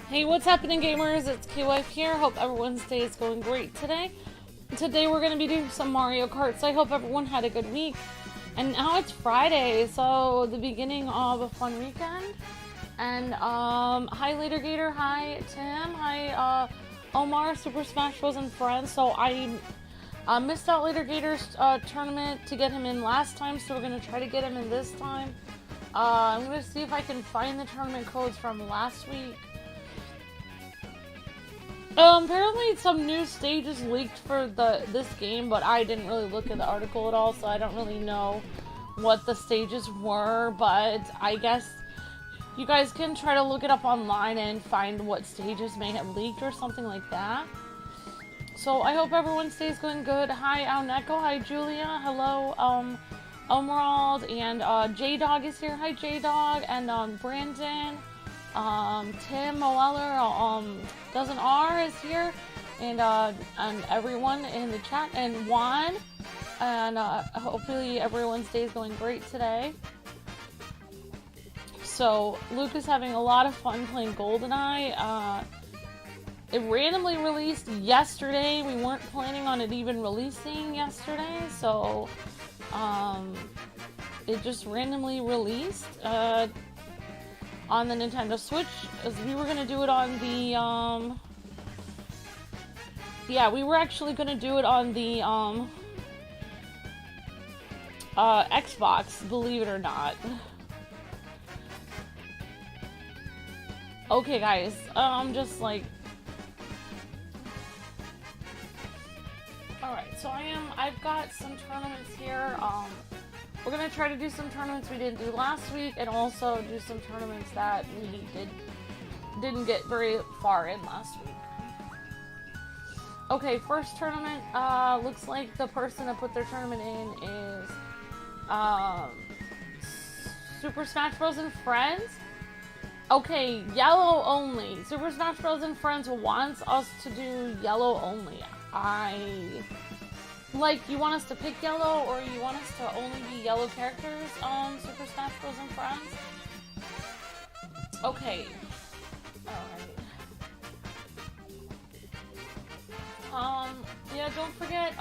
Hey, what's happening, gamers? It's KWife here. Hope everyone's day is going great today. Today we're going to be doing some Mario Kart, so I hope everyone had a good week. And now it's Friday, so the beginning of a fun weekend. And, hi Later Gator, hi Tim, hi, Omar, Super Smash Bros. And friends. So I missed out Later Gator's tournament to get him in last time, so we're going to try to get him in this time. I'm going to see if I can find the tournament codes from last week. Apparently some new stages leaked for this game, but I didn't really look at the article at all, so I don't really know what the stages were, but I guess you guys can try to look it up online and find what stages may have leaked or something like that. So I hope everyone's day is going good. Hi, Auneko. Hi, Julia. Hello, Omerald, and J-Dog is here. Hi, J-Dog, and Brandon. Tim Moeller, Doesn't R is here, and everyone in the chat, and Juan, and hopefully everyone's day is going great today. So Luke is having a lot of fun playing GoldenEye. It randomly released yesterday. We weren't planning on it even releasing yesterday, so it just randomly released on the Nintendo Switch, as we were gonna do it on the, yeah, we were actually gonna do it on the, Xbox, believe it or not. Okay, guys, I'm just like... Alright, so I've got some tournaments here, we're going to try to do some tournaments we didn't do last week, and also do some tournaments that we didn't get very far in last week. Okay, first tournament, looks like the person that put their tournament in is, Super Smash Bros. And Friends. Okay, yellow only. Super Smash Bros. And Friends wants us to do yellow only. Like, you want us to pick yellow, or you want us to only be yellow characters on Super Smash Bros. And Friends? Okay. Alright. Yeah, don't forget,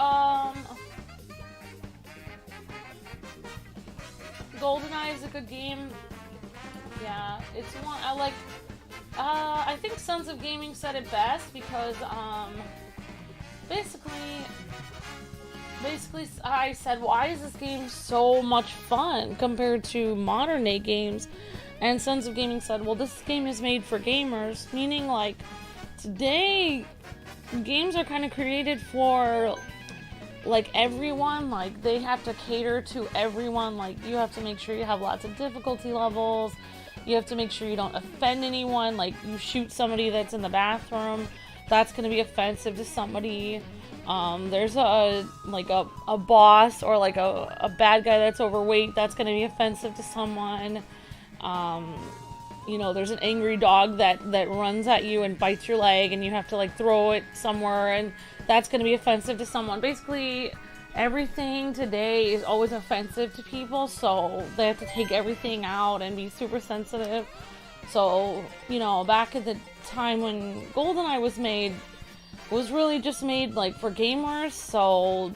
GoldenEye is a good game. Yeah, it's one, I think Sons of Gaming said it best, because, basically, I said, why is this game so much fun compared to modern day games? And Sons of Gaming said, well, this game is made for gamers, meaning, like, today, games are kind of created for, like, everyone. Like, they have to cater to everyone. Like, you have to make sure you have lots of difficulty levels. You have to make sure you don't offend anyone. Like, you shoot somebody that's in the bathroom, that's going to be offensive to somebody. There's a boss, or like a bad guy that's overweight, that's going to be offensive to someone. You know, there's an angry dog that runs at you and bites your leg, and you have to, like, throw it somewhere, and that's going to be offensive to someone. Basically, everything today is always offensive to people, so they have to take everything out and be super sensitive. So, you know, back at the time when GoldenEye was made, was really just made, like, for gamers, so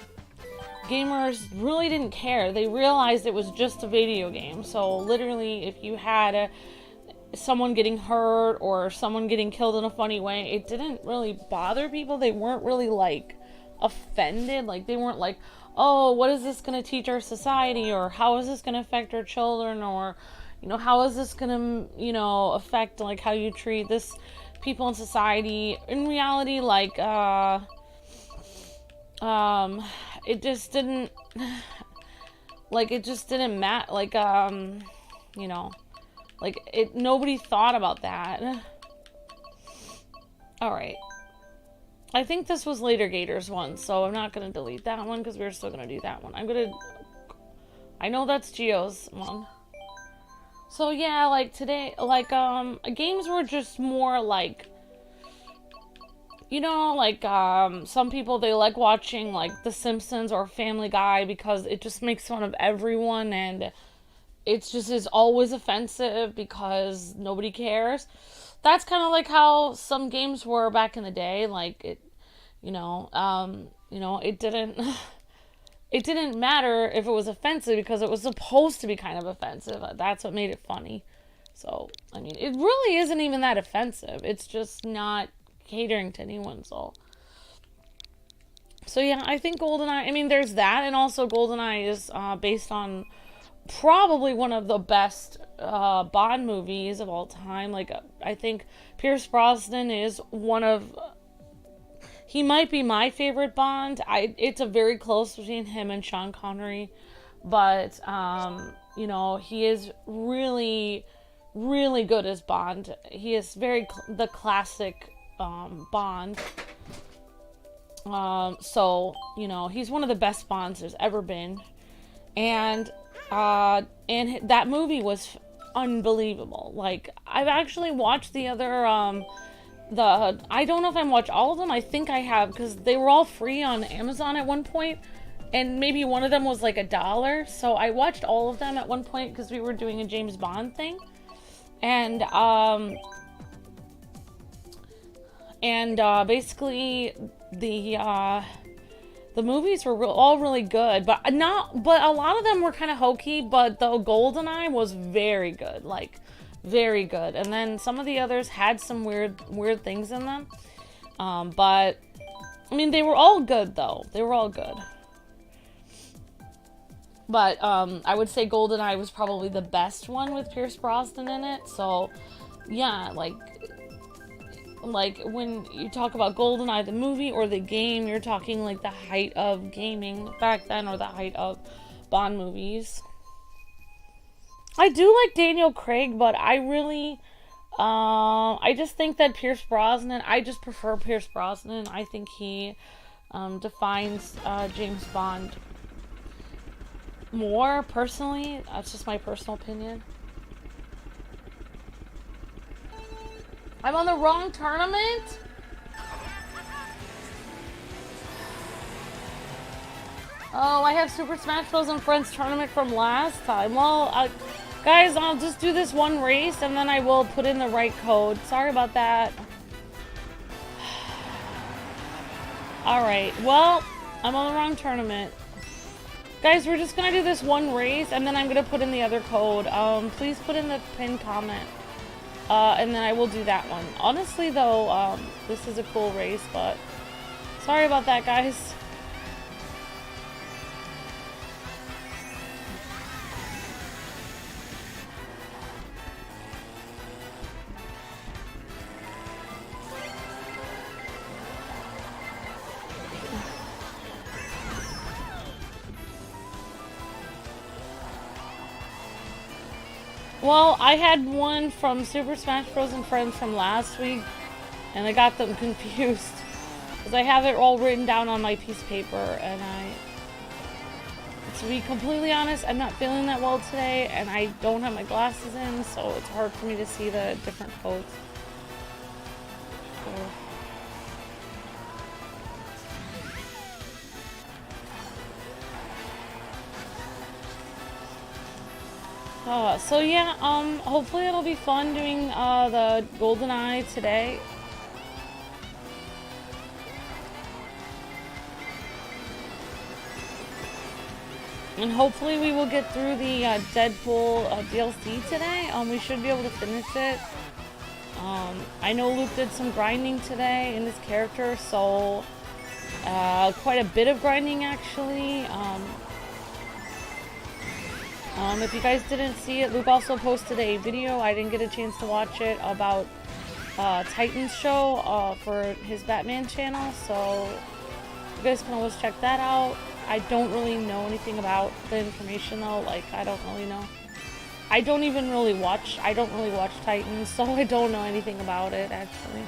gamers really didn't care. They realized it was just a video game, so literally, if you had someone getting hurt or someone getting killed in a funny way, it didn't really bother people. They weren't really, like, offended. Like, they weren't like, oh, what is this going to teach our society, or how is this going to affect our children, or, you know, how is this going to, you know, affect, like, how you treat this people in society. In reality, like, it just didn't, like, it just didn't matter, like, you know, like, nobody thought about that. Alright. I think this was Later Gators one, so I'm not gonna delete that one, because we're still gonna do that one. I know that's Geo's one. So yeah, like, today, like, games were just more, like, you know, like, some people, they like watching, like, The Simpsons or Family Guy, because it just makes fun of everyone, and it's just is always offensive because nobody cares. that's kind of like how some games were back in the day. Like it, it didn't. It didn't matter if it was offensive because it was supposed to be kind of offensive. That's what made it funny. So, I mean, it really isn't even that offensive. It's just not catering to anyone, so yeah, I think GoldenEye, I mean, there's that, and also GoldenEye is based on probably one of the best Bond movies of all time. Like, I think Pierce Brosnan is he might be my favorite Bond. It's a very close between him and Sean Connery, but he is really, really good as Bond. He is the classic Bond. So he's one of the best Bonds there's ever been, and that movie was unbelievable. Like, I've actually watched the other I don't know if I watched all of them. I think I have, because they were all free on Amazon at one point, and maybe one of them was like $1. So I watched all of them at one point because we were doing a James Bond thing, and basically the movies were all really good, but a lot of them were kind of hokey. But the GoldenEye was very good, like very good. And then some of the others had some weird things in them. But I mean, they were all good though. They were all good. But I would say GoldenEye was probably the best one with Pierce Brosnan in it. So yeah, like when you talk about GoldenEye, the movie or the game, you're talking like the height of gaming back then, or the height of Bond movies. I do like Daniel Craig, but I really, I just think that Pierce Brosnan, I just prefer Pierce Brosnan. I think he defines James Bond more, personally. That's just my personal opinion. I'm on the wrong tournament? Oh, I have Super Smash Bros. And Friends tournament from last time. Well, guys, I'll just do this one race and then I will put in the right code. Sorry about that. Alright, well, I'm on the wrong tournament. Guys, we're just gonna do this one race and then I'm gonna put in the other code. Please put in the pinned comment. And then I will do that one. Honestly, though, this is a cool race, but sorry about that, guys. Well, I had one from Super Smash Bros. And Friends from last week, and I got them confused. Because I have it all written down on my piece of paper, and to be completely honest, I'm not feeling that well today, and I don't have my glasses in, so it's hard for me to see the different codes. So yeah, hopefully it'll be fun doing the GoldenEye today. And hopefully we will get through the Deadpool DLC today. We should be able to finish it. I know Luke did some grinding today in his character, so quite a bit of grinding actually. If you guys didn't see it, Luke also posted a video, I didn't get a chance to watch it, about Titan's show for his Batman channel, so you guys can always check that out. I don't really know anything about the information though, like, I don't really know. I don't really watch Titans, so I don't know anything about it, actually.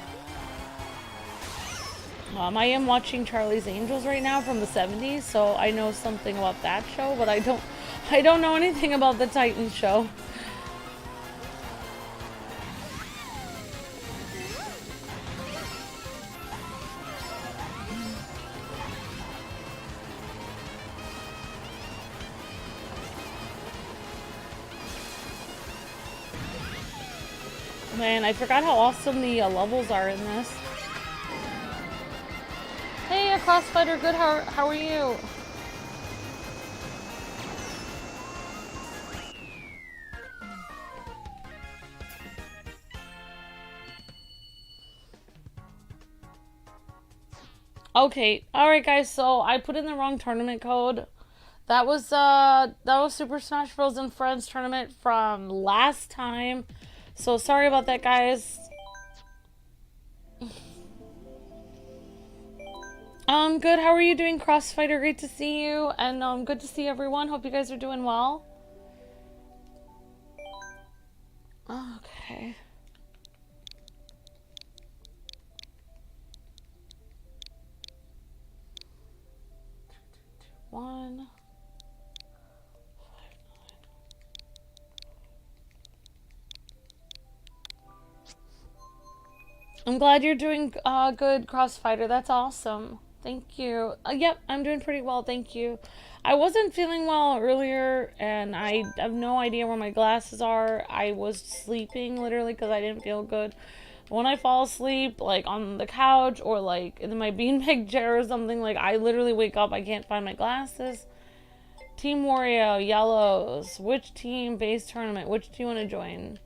I am watching Charlie's Angels right now from the 70s, so I know something about that show, but I don't know anything about the Titans show. Man, I forgot how awesome the levels are in this. Hey, Crossfighter, good. How are you? Okay, alright guys, so I put in the wrong tournament code. That was Super Smash Bros. And Friends tournament from last time. So sorry about that, guys. Good. How are you doing, Crossfighter? Great to see you, and good to see everyone. Hope you guys are doing well. Okay. One. I'm glad you're doing good, Crossfighter. That's awesome. Thank you. Yep, I'm doing pretty well, thank you. I wasn't feeling well earlier, and I have no idea where my glasses are. I was sleeping, literally, because I didn't feel good. When I fall asleep, like, on the couch, or, like, in my beanbag chair or something, like, I literally wake up, I can't find my glasses. Team Wario, Yellows. Which team base tournament? Which do you want to join?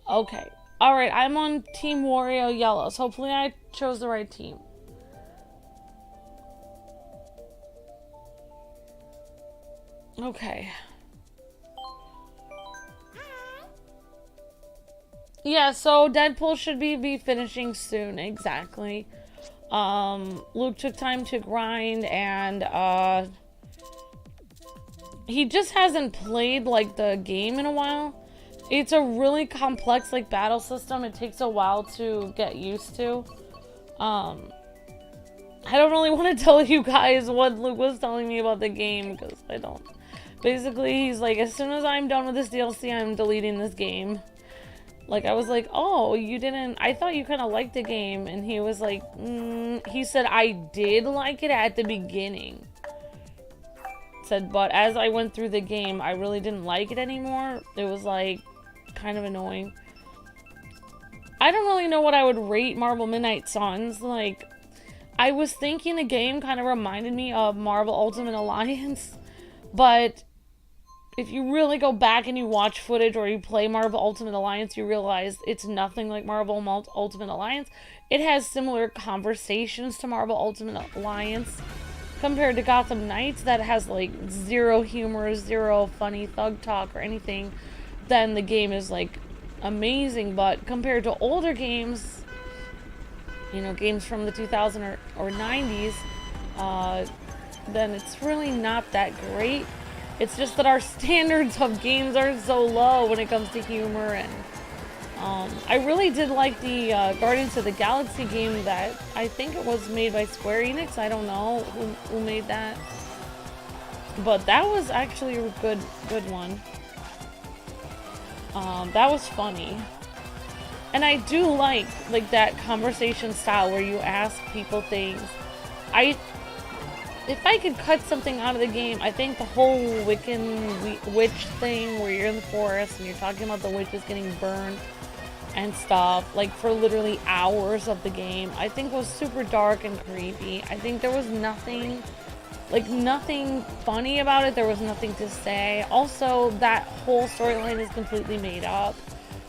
Okay. Alright, I'm on Team Wario Yellows. Hopefully I chose the right team. Okay. Yeah, so Deadpool should be finishing soon, exactly. Luke took time to grind, and he just hasn't played, like, the game in a while. It's a really complex, like, battle system. It takes a while to get used to. I don't really want to tell you guys what Luke was telling me about the game, because I don't. Basically, he's like, as soon as I'm done with this DLC, I'm deleting this game. Like, I was like, oh, you didn't... I thought you kind of liked the game. And he was like, he said, I did like it at the beginning. Said, but as I went through the game, I really didn't like it anymore. It was, like, kind of annoying. I don't really know what I would rate Marvel Midnight Suns. Like, I was thinking the game kind of reminded me of Marvel Ultimate Alliance. But if you really go back and you watch footage or you play Marvel Ultimate Alliance, you realize it's nothing like Marvel Ultimate Alliance. It has similar conversations to Marvel Ultimate Alliance. Compared to Gotham Knights, that has, like, zero humor, zero funny thug talk or anything, then the game is, like, amazing. But compared to older games, you know, games from the 2000s or 90s, then it's really not that great. It's just that our standards of games are so low when it comes to humor, and I really did like the Guardians of the Galaxy game that I think it was made by Square Enix. I don't know who made that, but that was actually a good one. That was funny, and I do like that conversation style where you ask people things. If I could cut something out of the game, I think the whole Wiccan witch thing where you're in the forest and you're talking about the witches getting burned and stuff, like, for literally hours of the game, I think was super dark and creepy. I think there was nothing funny about it. There was nothing to say. Also, that whole storyline is completely made up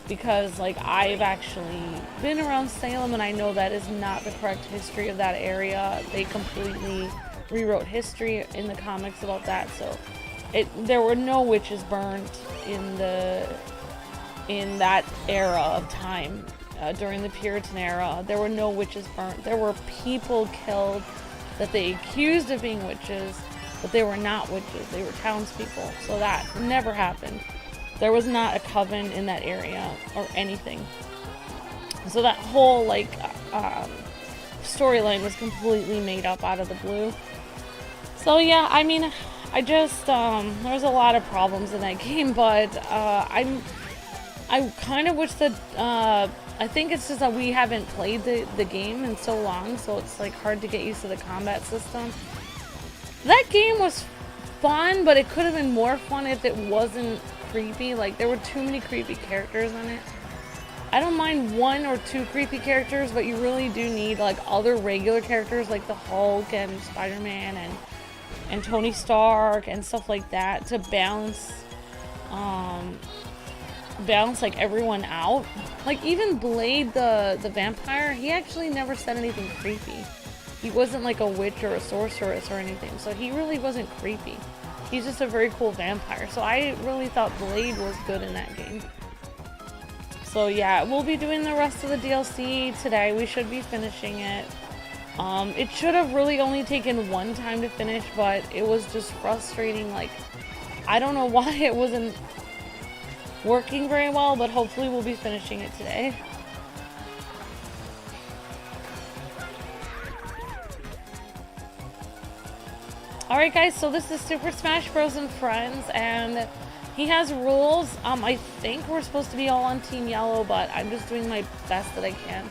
because, like, I've actually been around Salem and I know that is not the correct history of that area. They completely rewrote history in the comics about that, so there were no witches burned in that era of time. During the Puritan era, there were no witches burnt. There were people killed that they accused of being witches, but they were not witches. They were townspeople, so that never happened. There was not a coven in that area or anything. So that whole, like, storyline was completely made up out of the blue. So yeah, I mean, I just, there's a lot of problems in that game, but I kind of wish that, I think it's just that we haven't played the game in so long, so it's, like, hard to get used to the combat system. That game was fun, but it could have been more fun if it wasn't creepy. Like, there were too many creepy characters in it. I don't mind 1 or 2 creepy characters, but you really do need like other regular characters like the Hulk and Spider-Man and Tony Stark and stuff like that to balance like everyone out. Like even Blade the vampire, he actually never said anything creepy. He wasn't like a witch or a sorceress or anything, so he really wasn't creepy. He's just a very cool vampire. So I really thought Blade was good in that game. So yeah, we'll be doing the rest of the DLC today. We should be finishing it. It should have really only taken 1 time to finish, but it was just frustrating. Like, I don't know why it wasn't working very well, but hopefully we'll be finishing it today. Alright guys, so this is Super Smash Bros. And Friends, and he has rules. I think we're supposed to be all on Team Yellow, but I'm just doing my best that I can.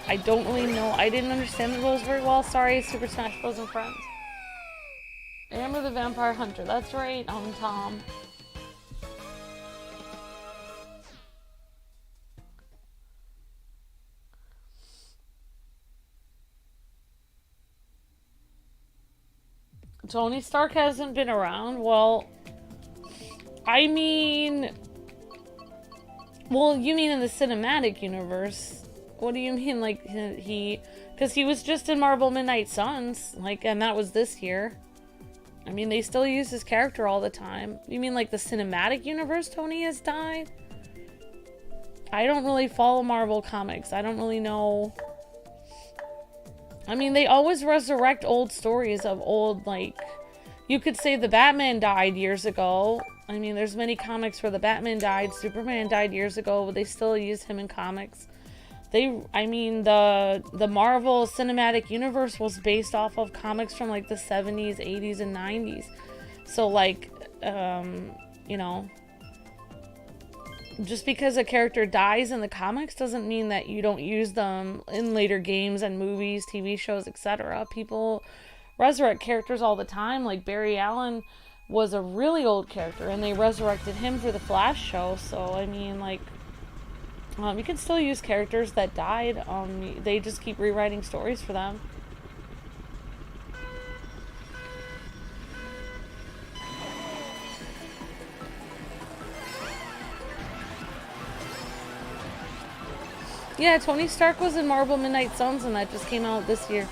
I don't really know. I didn't understand the rules very well. Sorry, Super Smash Bros. And Friends. Amber the Vampire Hunter. That's right, Tom. Tony Stark hasn't been around. Well, I mean... Well, you mean in the cinematic universe. What do you mean, like, he... Because he was just in Marvel Midnight Suns, like, and that was this year. I mean, they still use his character all the time. You mean, like, the cinematic universe Tony has died? I don't really follow Marvel comics. I don't really know... I mean, they always resurrect old stories of old, like... You could say the Batman died years ago. I mean, there's many comics where the Batman died, Superman died years ago, but they still use him in comics. I mean, the Marvel Cinematic Universe was based off of comics from, like, the 70s, 80s, and 90s. So, like, you know... Just because a character dies in the comics doesn't mean that you don't use them in later games and movies, TV shows, etc. People resurrect characters all the time. Like Barry Allen was a really old character and they resurrected him for the Flash show. So, I mean, like, you can still use characters that died. They just keep rewriting stories for them. Yeah, Tony Stark was in Marvel Midnight Suns and that just came out this year.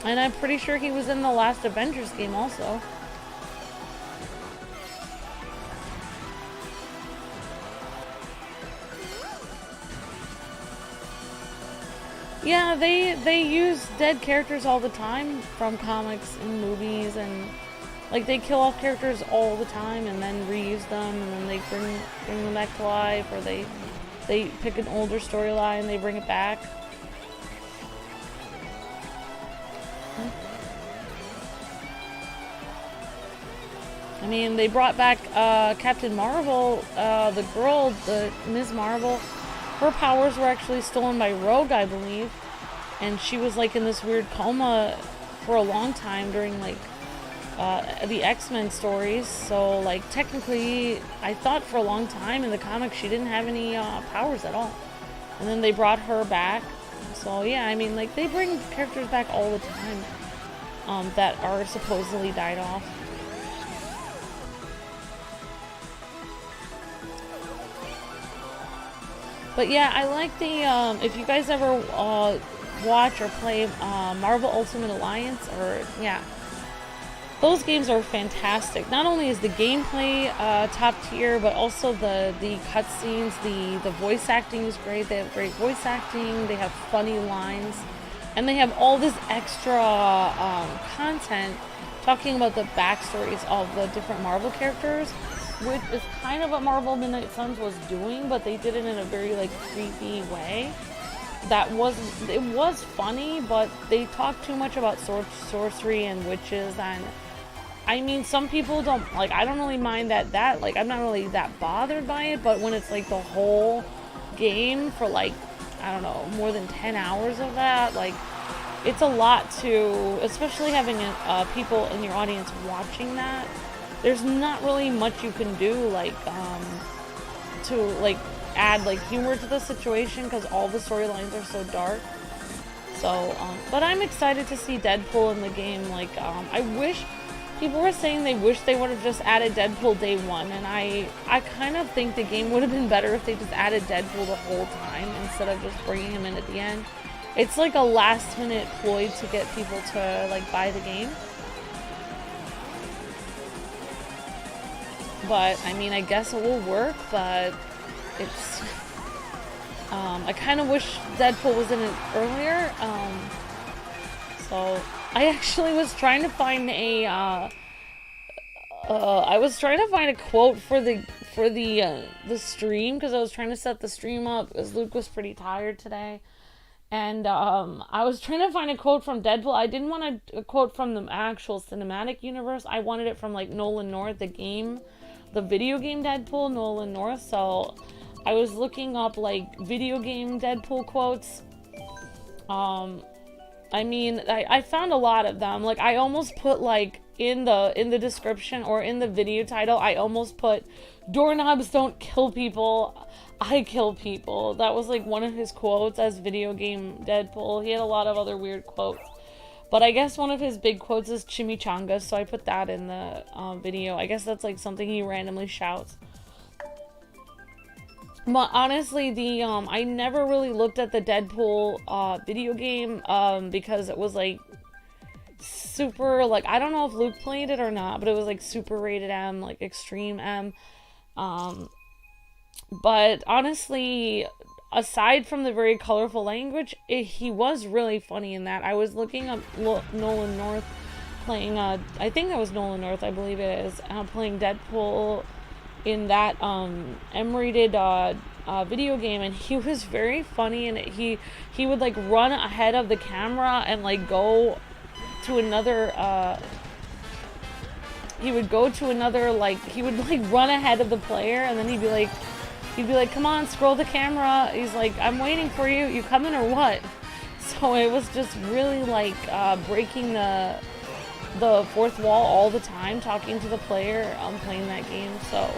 And I'm pretty sure he was in the last Avengers game also. Yeah, they use dead characters all the time from comics and movies, and like they kill off characters all the time and then reuse them, and then they bring them back to life, or they pick an older storyline and they bring it back. I mean, they brought back Captain Marvel, the girl, the Ms. Marvel. Her powers were actually stolen by Rogue, I believe. And she was like in this weird coma for a long time during like the X-Men stories. So like technically, I thought for a long time in the comics she didn't have any powers at all. And then they brought her back. So yeah, I mean, like they bring characters back all the time that are supposedly died off. But yeah, I like the, if you guys ever watch or play Marvel Ultimate Alliance, or, yeah, those games are fantastic. Not only is the gameplay top tier, but also the cutscenes, the voice acting is great. They have great voice acting, they have funny lines, and they have all this extra content talking about the backstories of the different Marvel characters, which is kind of what Marvel Midnight Suns was doing, but they did it in a very like creepy way. It was funny, but they talked too much about sorcery and witches, and I mean, some people don't, like, I don't really mind that, like, I'm not really that bothered by it, but when it's like the whole game for like, I don't know, more than 10 hours of that, like, it's a lot to, especially having people in your audience watching that. There's not really much you can do, like, like add like humor to the situation because all the storylines are so dark. So, but I'm excited to see Deadpool in the game. Like, I wish people were saying they wish they would have just added Deadpool day one, and I kind of think the game would have been better if they just added Deadpool the whole time instead of just bringing him in at the end. It's like a last minute ploy to get people to like buy the game. But I mean, I guess it will work, but it's I kind of wish Deadpool was in it earlier. So I actually was trying to find a quote for the stream, because I was trying to set the stream up because Luke was pretty tired today. And I was trying to find a quote from Deadpool. I didn't want a quote from the actual cinematic universe. I wanted it from like Nolan North, the video game Deadpool, Nolan North. So I was looking up like video game Deadpool quotes. I mean, I found a lot of them. Like, I almost put like in the description or in the video title, I almost put "Doorknobs don't kill people, I kill people." That was like one of his quotes as video game Deadpool. He had a lot of other weird quotes, but I guess one of his big quotes is "chimichangas," so I put that in the video. I guess that's like something he randomly shouts. But honestly, I never really looked at the Deadpool video game because it was like super, like, I don't know if Luke played it or not, but it was like super rated M, like extreme M. But honestly, aside from the very colorful language, he was really funny in that. I was looking up Nolan North playing, I think that was Nolan North, I believe it is, playing Deadpool in that M-rated video game, and he was very funny, and he would like run ahead of the camera and like go to another he would like run ahead of the player, and then he'd be like, "Come on, scroll the camera." He's like, "I'm waiting for you. You coming or what?" So it was just really like breaking the fourth wall all the time, talking to the player playing that game. So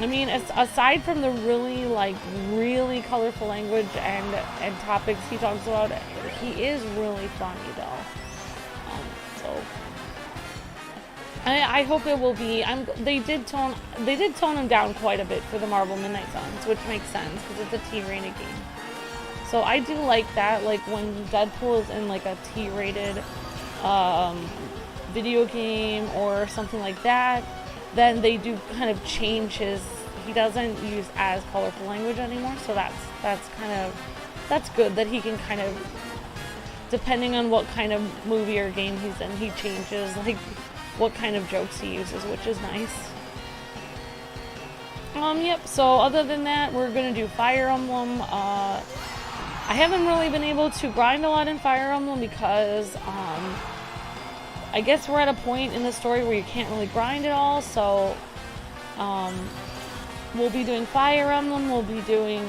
I mean, aside from the really colorful language and topics he talks about, he is really funny though. So I hope it will be. They did tone him down quite a bit for the Marvel Midnight Suns, which makes sense because it's a T-rated game. So I do like that. Like when Deadpool is in like a T-rated video game or something like that, then they do kind of change he doesn't use as colorful language anymore, so that's good that he can kind of, depending on what kind of movie or game he's in, he changes like what kind of jokes he uses, which is nice. Yep, so other than that, we're gonna do Fire Emblem. I haven't really been able to grind a lot in Fire Emblem because I guess we're at a point in the story where you can't really grind at all, so we'll be doing Fire Emblem, we'll be doing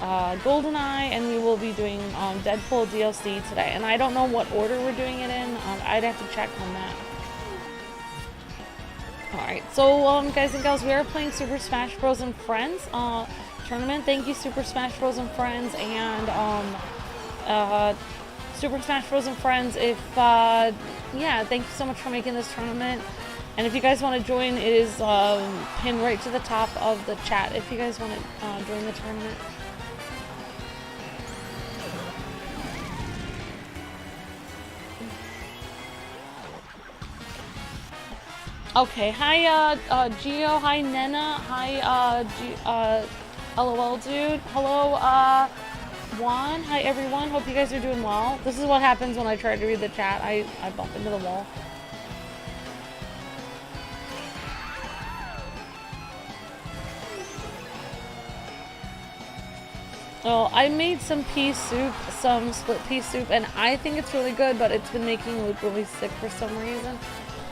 GoldenEye, and we will be doing Deadpool DLC today. And I don't know what order we're doing it in. I'd have to check on that. Alright, so guys and gals, we are playing Super Smash Bros. And Friends tournament. Thank you, Super Smash Bros. And Friends, and Super Smash Bros. And Friends. Yeah, thank you so much for making this tournament. And if you guys want to join, it is pinned right to the top of the chat if you guys want to join the tournament. Okay, hi Gio, hi Nena, hi LOL dude, hello Juan, hi everyone, hope you guys are doing well. This is what happens when I try to read the chat, I bump into the wall. Oh, I made some pea soup, some split pea soup, and I think it's really good, but it's been making Luke really sick for some reason.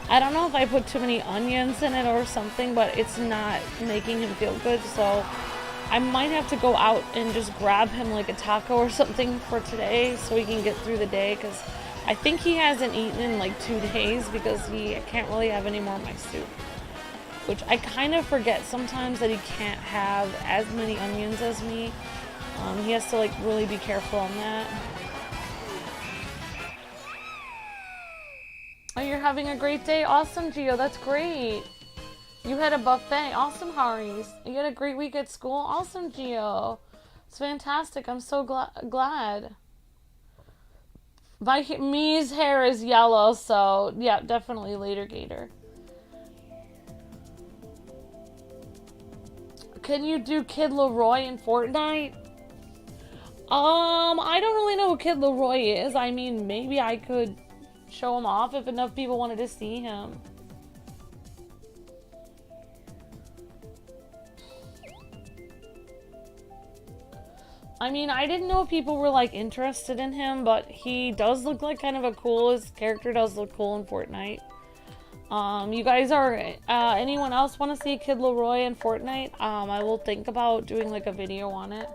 I don't know if I put too many onions in it or something, but it's not making him feel good, so I might have to go out and just grab him like a taco or something for today so he can get through the day, because I think he hasn't eaten in like 2 days because he can't really have any more of my soup. which I kind of forget sometimes that he can't have as many onions as me. He has to like really be careful on that. Oh, you're having a great day? Awesome, Gio. That's great. You had a buffet. Awesome, Haris. You had a great week at school. Awesome, Gio. It's fantastic. I'm so glad. Me's hair is yellow, so yeah, definitely later, Gator. Can you do Kid Leroy in Fortnite? I don't really know who Kid Leroy is. I mean, maybe I could show him off if enough people wanted to see him. I mean, I didn't know if people were like interested in him, but he does look like kind of a cool, his character does look cool in Fortnite. You guys are, anyone else want to see Kid Leroy in Fortnite? I will think about doing like a video on it.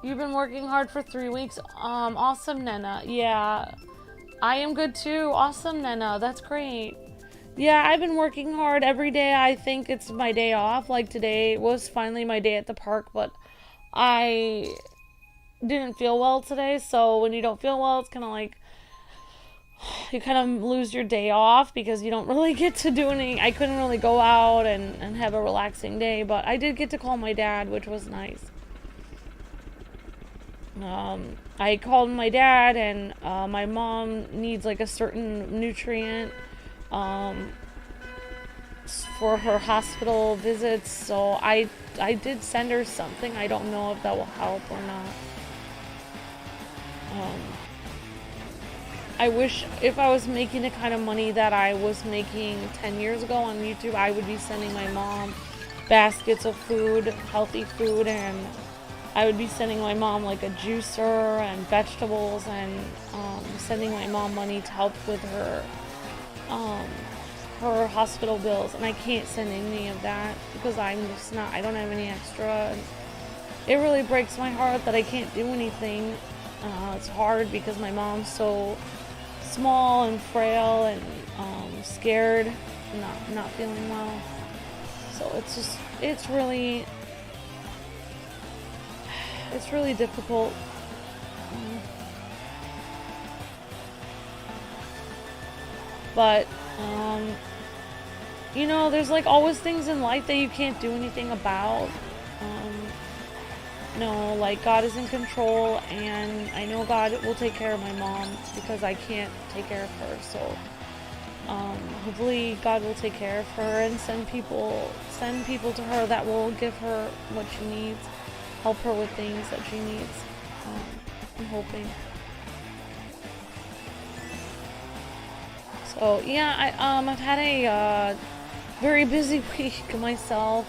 You've been working hard for 3 weeks. Awesome, Nena. Yeah, I am good too. Awesome, Nena. That's great. Yeah, I've been working hard every day. I think it's my day off. Like today was finally my day at the park, but I didn't feel well today. So when you don't feel well, it's kind of like you kind of lose your day off because you don't really get to do anything. I couldn't really go out and have a relaxing day, but I did get to call my dad, which was nice. I called my dad, and my mom needs like a certain nutrient for her hospital visits, so I did send her something. I don't know if that will help or not. I wish if I was making the kind of money that I was making 10 years ago on YouTube, I would be sending my mom baskets of food, healthy food, and I would be sending my mom like a juicer and vegetables, and sending my mom money to help with her hospital bills. And I can't send any of that because I don't have any extra. And it really breaks my heart that I can't do anything. It's hard because my mom's so small and frail and scared, not feeling well. So it's really difficult. But you know, there's like always things in life that you can't do anything about. No, like God is in control, and I know God will take care of my mom because I can't take care of her. So hopefully God will take care of her and send people to her that will give her what she needs, help her with things that she needs. I'm hoping. So yeah, I've had a very busy week myself.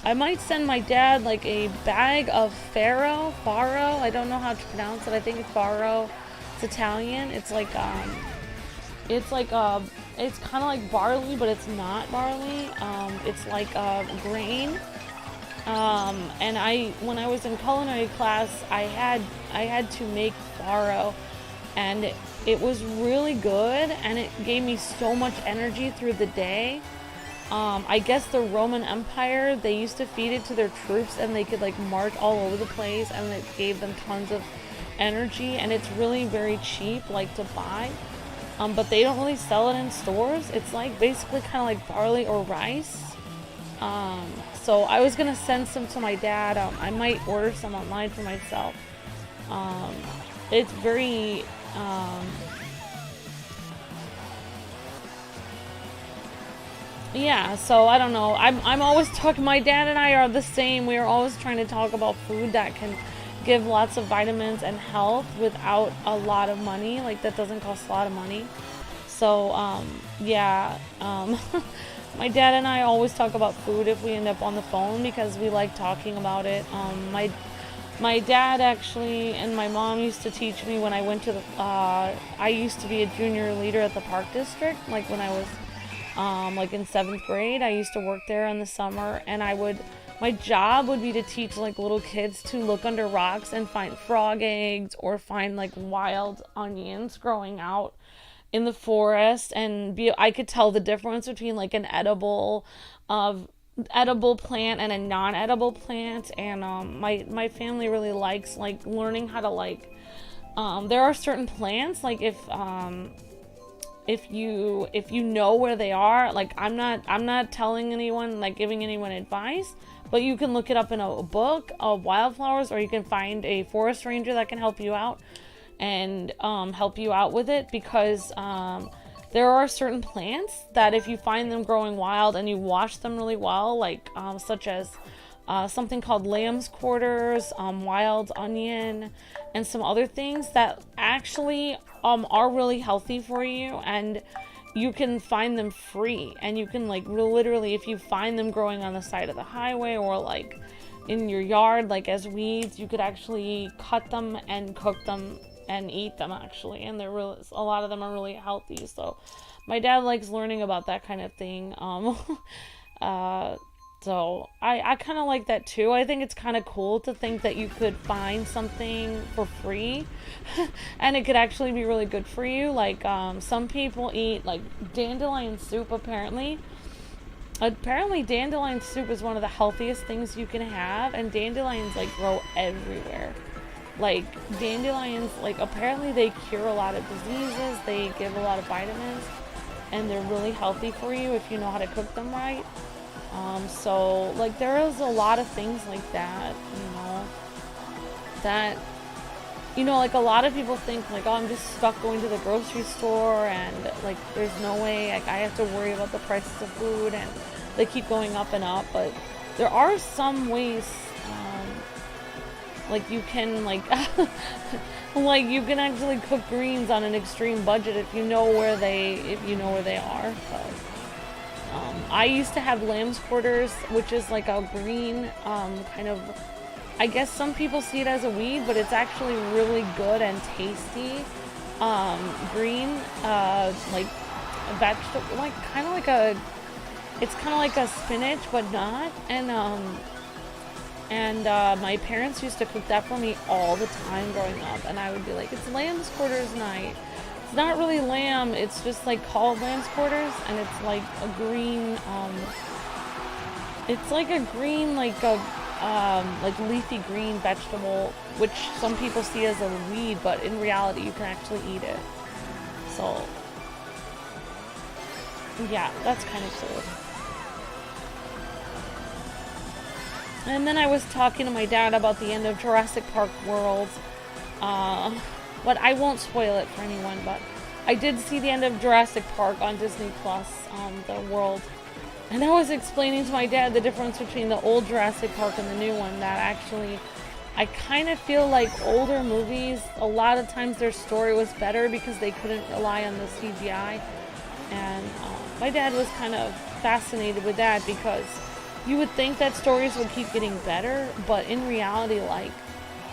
I might send my dad like a bag of farro. I don't know how to pronounce it. I think it's farro. It's Italian. It's like it's kind of like barley, but it's not barley. It's like a grain. And when I was in culinary class, I had to make farro, and it was really good, and it gave me so much energy through the day. I guess the Roman Empire, they used to feed it to their troops, and they could like march all over the place, and it gave them tons of energy, and it's really very cheap like to buy. But they don't really sell it in stores. It's like basically kind of like barley or rice. So I was gonna send some to my dad. I might order some online for myself. It's very yeah, so I don't know. I'm always talking. My dad and I are the same. We are always trying to talk about food that can give lots of vitamins and health without a lot of money. Like that doesn't cost a lot of money. So yeah, my dad and I always talk about food if we end up on the phone because we like talking about it. My dad actually and my mom used to teach me when I went to the. I used to be a junior leader at the park district, like when I was. Like in 7th grade, I used to work there in the summer, and my job would be to teach like little kids to look under rocks and find frog eggs or find like wild onions growing out in the forest, and I could tell the difference between like an edible plant and a non-edible plant. And my family really likes like learning how to like there are certain plants, like if you know where they are, like I'm not telling anyone, like giving anyone advice, but you can look it up in a book of wildflowers, or you can find a forest ranger that can help you out and help you out with it, because there are certain plants that if you find them growing wild and you wash them really well, like such as something called lamb's quarters, wild onion, and some other things that actually are really healthy for you, and you can find them free, and you can like literally, if you find them growing on the side of the highway or like in your yard like as weeds, you could actually cut them and cook them and eat them actually, and they're really, a lot of them are really healthy. So my dad likes learning about that kind of thing. So I kind of like that too. I think it's kind of cool to think that you could find something for free and it could actually be really good for you. Like some people eat like dandelion soup apparently. Apparently dandelion soup is one of the healthiest things you can have, and dandelions like grow everywhere. Like dandelions, like apparently they cure a lot of diseases, they give a lot of vitamins, and they're really healthy for you if you know how to cook them right. So like there is a lot of things like that, like a lot of people think like, oh, I'm just stuck going to the grocery store and like there's no way like, I have to worry about the prices of food and they keep going up and up. But there are some ways, like you can like like you can actually cook greens on an extreme budget if you know where they are. But I used to have lamb's quarters, which is like a green kind of, I guess some people see it as a weed, but it's actually really good and tasty green like a vegetable, like kind of like it's kind of like a spinach but not. And my parents used to cook that for me all the time growing up, and I would be like, it's lamb's quarters night. It's not really lamb, it's just like called lamb's quarters, and it's like a green it's like a green like leafy green vegetable, which some people see as a weed, but in reality you can actually eat it. So yeah, that's kind of cool. And then I was talking to my dad about the end of Jurassic Park World. But I won't spoil it for anyone, but I did see the end of Jurassic Park on Disney Plus, the world. And I was explaining to my dad the difference between the old Jurassic Park and the new one, that actually I kind of feel like older movies, a lot of times their story was better because they couldn't rely on the CGI. And my dad was kind of fascinated with that, because you would think that stories would keep getting better, but in reality, like,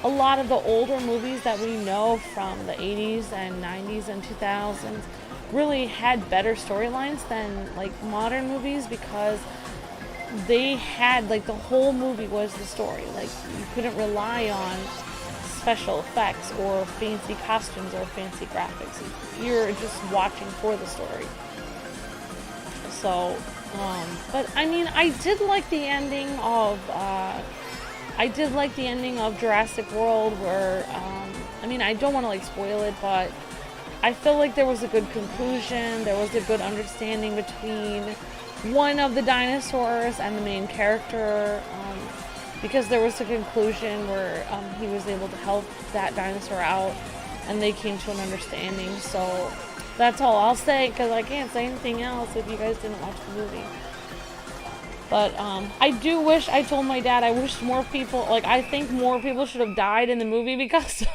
a lot of the older movies that we know from the 80s and 90s and 2000s really had better storylines than like modern movies, because they had like the whole movie was the story. Like you couldn't rely on special effects or fancy costumes or fancy graphics. You're just watching for the story. So but I mean, I did like the ending of Jurassic World, where I mean, I don't want to like spoil it, but I feel like there was a good conclusion. There was a good understanding between one of the dinosaurs and the main character, because there was a conclusion where he was able to help that dinosaur out, and they came to an understanding. So that's all I'll say, because I can't say anything else if you guys didn't watch the movie. But I do wish, I told my dad, I wish more people, like, I think more people should have died in the movie, because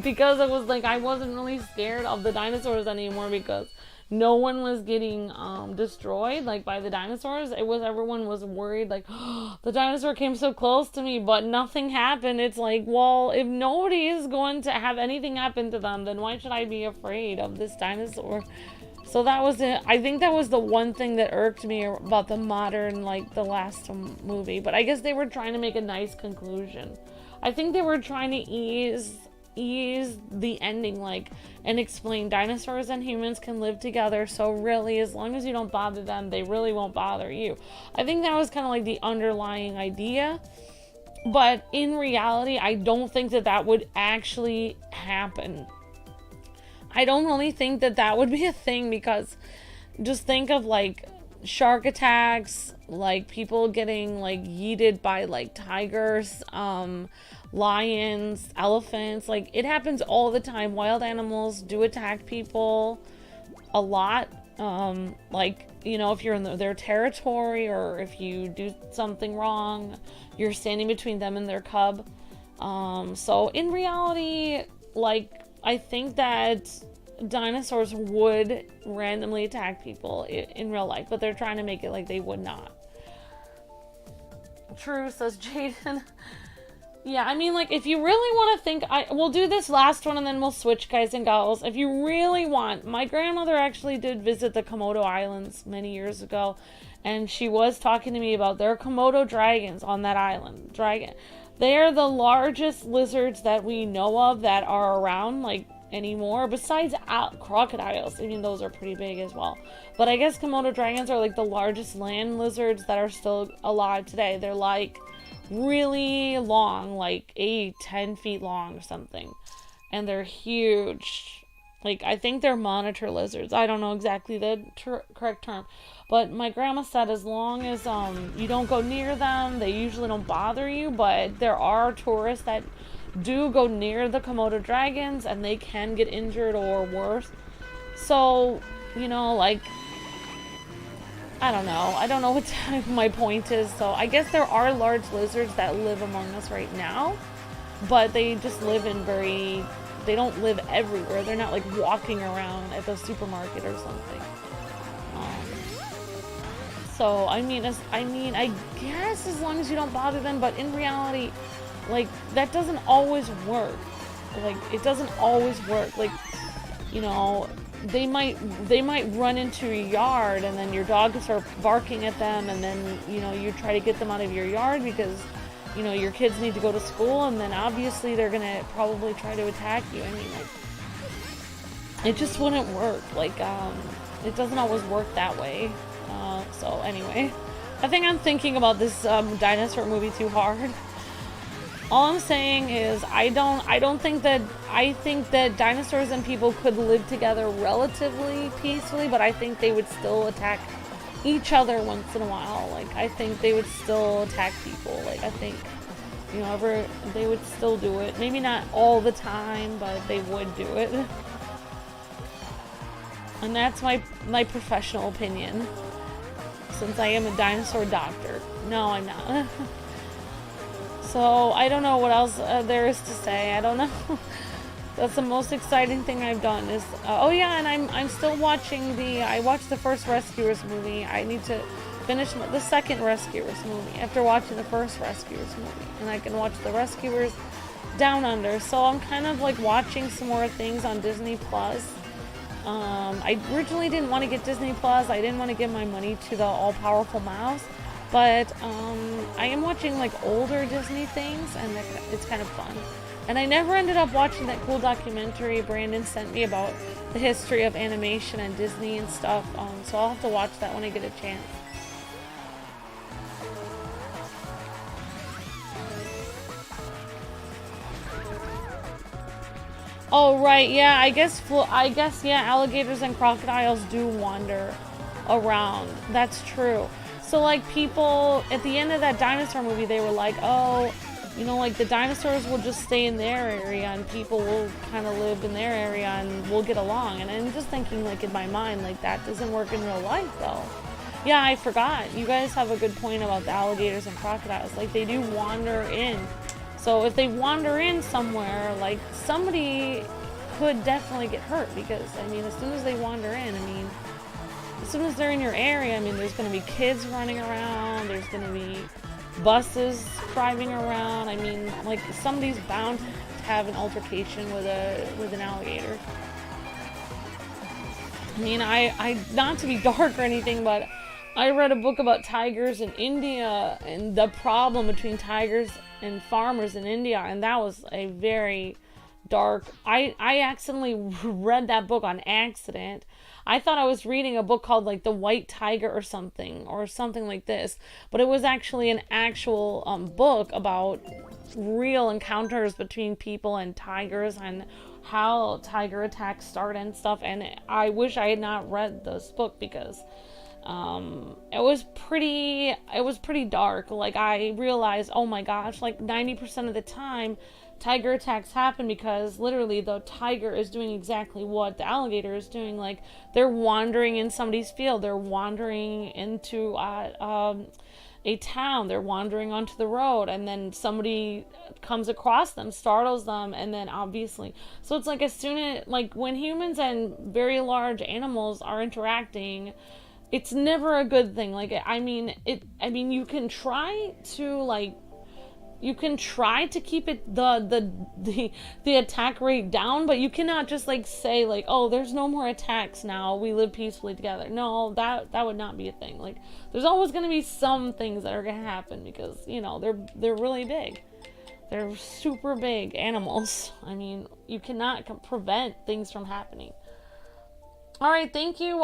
because it was like, I wasn't really scared of the dinosaurs anymore, because no one was getting destroyed, like, by the dinosaurs. It was, everyone was worried, like, oh, the dinosaur came so close to me, but nothing happened. It's like, well, if nobody is going to have anything happen to them, then why should I be afraid of this dinosaur? So that was it. I think that was the one thing that irked me about the modern, like, the last movie. But I guess they were trying to make a nice conclusion. I think they were trying to ease ease the ending, like, and explain dinosaurs and humans can live together, so really, as long as you don't bother them, they really won't bother you. I think that was kind of like the underlying idea, but in reality, I don't think that that would actually happen. I don't really think that that would be a thing, because just think of, like, shark attacks, like people getting like yeeted by like tigers, lions, elephants. Like, it happens all the time. Wild animals do attack people a lot. Like, you know, if you're in their territory, or if you do something wrong, you're standing between them and their cub. So in reality, like, I think that dinosaurs would randomly attack people in real life, but they're trying to make it like they would not. True, says Jaden. Yeah, I mean, like, if you really want to think, we'll do this last one and then we'll switch, guys and gals. If you really want, my grandmother actually did visit the Komodo Islands many years ago, and she was talking to me about their Komodo dragons on that island. They are the largest lizards that we know of that are around, like, anymore, besides crocodiles. I mean, those are pretty big as well. But I guess Komodo dragons are like the largest land lizards that are still alive today. They're like really long, like 10 feet long or something. And they're huge. Like, I think they're monitor lizards. I don't know exactly the correct term. But my grandma said as long as you don't go near them, they usually don't bother you. But there are tourists that do go near the Komodo dragons, and they can get injured or worse. So, you know, like, I don't know what my point is. So I guess there are large lizards that live among us right now, but they just live in they don't live everywhere. They're not like walking around at the supermarket or something. So I mean, I guess as long as you don't bother them, but in reality, like, that doesn't always work. Like, it doesn't always work. Like, you know, they might run into your yard, and then your dog start barking at them, and then, you know, you try to get them out of your yard because, you know, your kids need to go to school, and then obviously they're gonna probably try to attack you. I mean, like, it just wouldn't work. Like, it doesn't always work that way. So anyway, I think I'm thinking about this dinosaur movie too hard. All I'm saying is I think that dinosaurs and people could live together relatively peacefully, but I think they would still attack each other once in a while. Like, I think they would still attack people. Like, I think, you know, they would still do it. Maybe not all the time, but they would do it. And that's my professional opinion, since I am a dinosaur doctor. No, I'm not. So, I don't know what else there is to say. I don't know. That's the most exciting thing I've done is... oh yeah, and I'm still watching I watched the first Rescuers movie. I need to finish the second Rescuers movie after watching the first Rescuers movie. And I can watch the Rescuers Down Under. So, I'm kind of like watching some more things on Disney+. I originally didn't want to get Disney+. I didn't want to give my money to the all-powerful mouse. But I am watching like older Disney things, and it's kind of fun. And I never ended up watching that cool documentary Brandon sent me about the history of animation and Disney and stuff. So I'll have to watch that when I get a chance. Oh right, yeah. I guess yeah. Alligators and crocodiles do wander around. That's true. So, like, people, at the end of that dinosaur movie, they were like, oh, you know, like, the dinosaurs will just stay in their area, and people will kind of live in their area, and we'll get along. And I'm just thinking, like, in my mind, like, that doesn't work in real life, though. Yeah, I forgot. You guys have a good point about the alligators and crocodiles. Like, they do wander in. So, if they wander in somewhere, like, somebody could definitely get hurt, because, I mean, as soon as they wander in, I mean... as soon as they're in your area, I mean, there's going to be kids running around, there's going to be buses driving around. I mean, like, somebody's bound to have an altercation with an alligator. I mean, I not to be dark or anything, but I read a book about tigers in India and the problem between tigers and farmers in India, and that was a very dark. I accidentally read that book on accident. I thought I was reading a book called like The White Tiger or something like this, but it was actually an actual book about real encounters between people and tigers and how tiger attacks start and stuff. And I wish I had not read this book because it was pretty dark. Like, I realized, oh my gosh, like 90% of the time tiger attacks happen because literally the tiger is doing exactly what the alligator is doing. Like, they're wandering in somebody's field, they're wandering into a town, they're wandering onto the road, and then somebody comes across them, startles them, and then obviously, so it's like, as soon as, like, when humans and very large animals are interacting, it's never a good thing. Like, I mean, you can try to, like, you can try to keep it the attack rate down, but you cannot just like say like, oh, there's no more attacks now, we live peacefully together. No, that would not be a thing. Like, there's always going to be some things that are going to happen because, you know, they're really big. They're super big animals. I mean, you cannot prevent things from happening. All right, thank you.